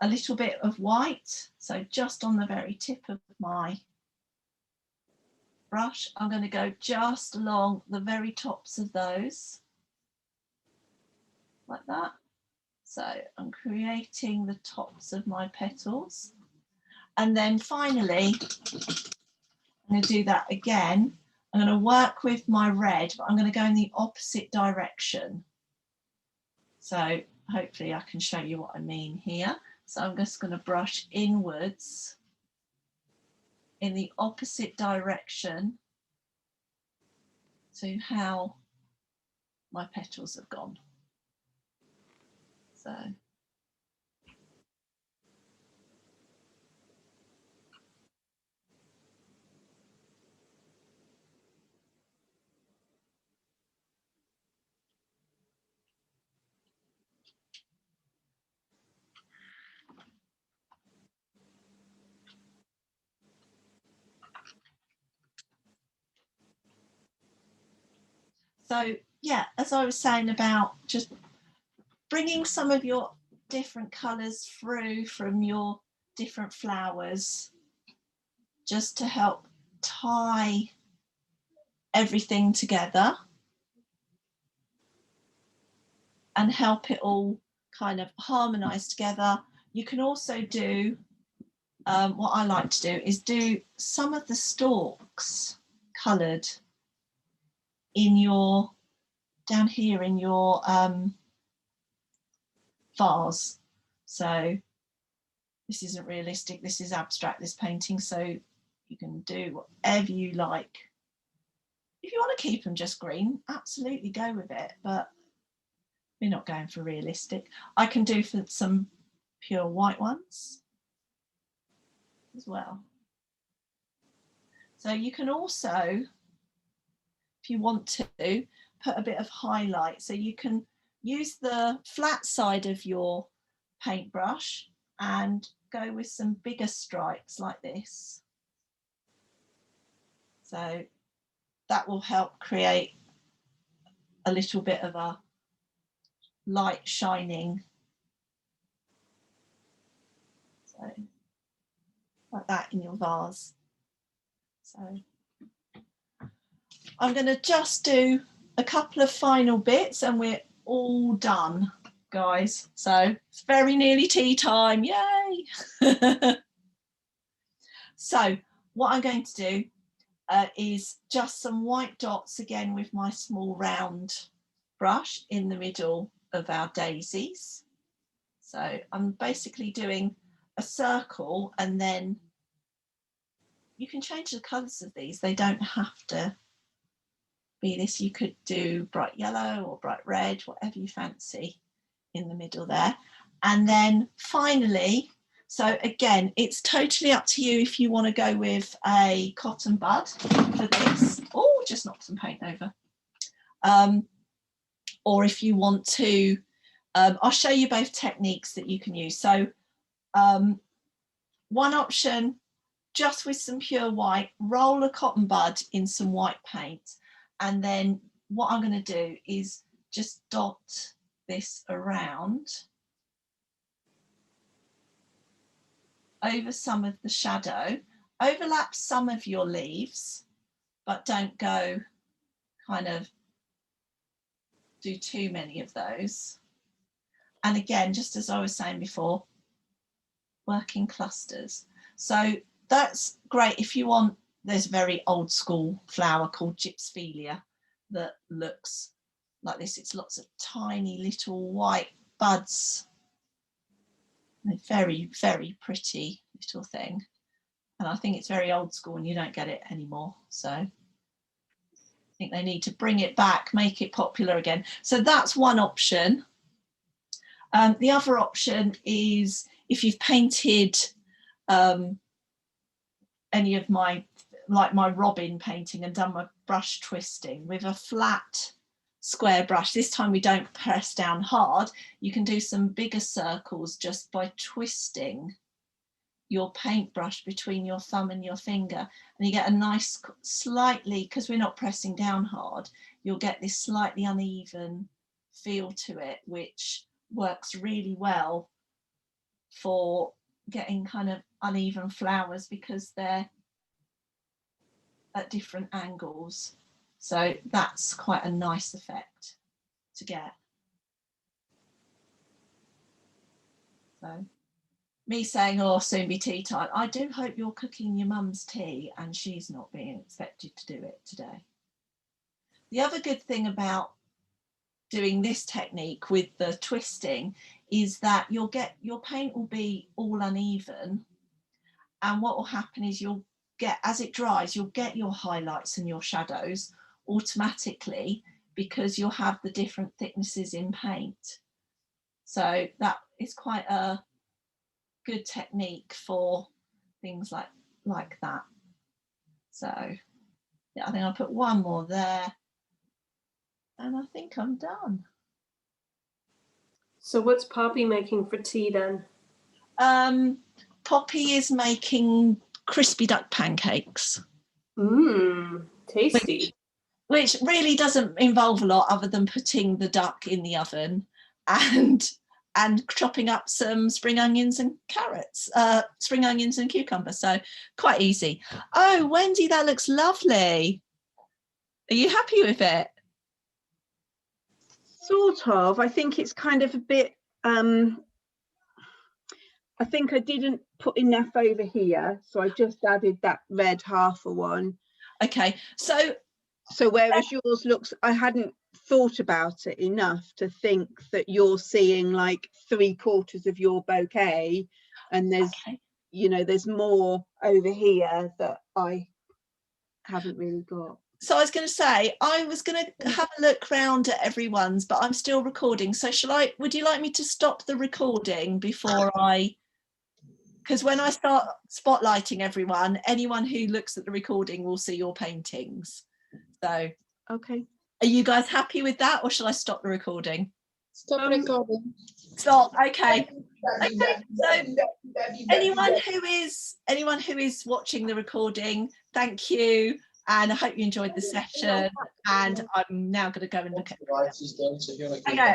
a little bit of white, so just on the very tip of my brush, I'm going to go just along the very tops of those, like that. So I'm creating the tops of my petals. And then finally, I'm going to do that again. I'm going to work with my red, but I'm going to go in the opposite direction. So hopefully I can show you what I mean here. So I'm just going to brush inwards in the opposite direction to how my petals have gone. So yeah, as I was saying about just bringing some of your different colours through from your different flowers, just to help tie everything together and help it all kind of harmonise together. You can also do, what I like to do is do some of the stalks coloured in your, down here in your vase. So this isn't realistic, this is abstract, this painting, so you can do whatever you like. If you want to keep them just green, absolutely go with it, but we're not going for realistic. I can do for some pure white ones as well. So you can also, if you want to, put a bit of highlight. So you can use the flat side of your paintbrush and go with some bigger stripes like this. So that will help create a little bit of a light shining. So like that in your vase. So I'm going to just do a couple of final bits and we're all done, guys. So it's very nearly tea time, yay! So what I'm going to do is just some white dots again with my small round brush in the middle of our daisies. So I'm basically doing a circle, and then you can change the colours of these. They don't have to be this. You could do bright yellow or bright red, whatever you fancy in the middle there. And then finally, so again, it's totally up to you if you want to go with a cotton bud for this. Oh, just knocked some paint over. Or if you want to, I'll show you both techniques that you can use. So one option, just with some pure white, roll a cotton bud in some white paint. And then what I'm going to do is just dot this around over some of the shadow, overlap some of your leaves, but don't go kind of do too many of those. And again, just as I was saying before, work in clusters. So that's great if you want. There's a very old school flower called Gypsphelia that looks like this. It's lots of tiny little white buds. A very, very pretty little thing. And I think it's very old school and you don't get it anymore. So I think they need to bring it back, make it popular again. So that's one option. The other option is if you've painted any of my, like my robin painting, and done my brush twisting with a flat square brush. This time we don't press down hard. You can do some bigger circles just by twisting your paintbrush between your thumb and your finger, and you get a nice slightly, because we're not pressing down hard, you'll get this slightly uneven feel to it, which works really well for getting kind of uneven flowers because they're at different angles. So that's quite a nice effect to get. So me saying, oh, soon be tea time. I do hope you're cooking your mum's tea and she's not being expected to do it today. The other good thing about doing this technique with the twisting is that your paint will be all uneven, and what will happen is you'll get, as it dries, you'll get your highlights and your shadows automatically because you'll have the different thicknesses in paint. So that is quite a good technique for things like that. So yeah, I think I'll put one more there and I think I'm done. So what's Poppy making for tea then? Poppy is making crispy duck pancakes. Tasty. Which really doesn't involve a lot other than putting the duck in the oven and chopping up some spring onions and carrots, spring onions and cucumbers. So quite easy. Oh, Wendy, that looks lovely. Are you happy with it? Sort of. I think it's kind of a bit, I think I didn't put enough over here, so I just added that red half a one. Okay, so whereas yours looks, I hadn't thought about it enough to think that you're seeing like 3/4 of your bouquet, and there's you know, there's more over here that I haven't really got. So I was going to say, I was going to have a look round at everyone's, but I'm still recording. So would you like me to stop the recording before because when I start spotlighting everyone, anyone who looks at the recording will see your paintings. So, okay. Are you guys happy with that, or shall I stop the recording? Stop recording. Stop, okay. Okay, so anyone who is watching the recording, thank you. And I hope you enjoyed the session. And I'm now going to go and look at. Okay.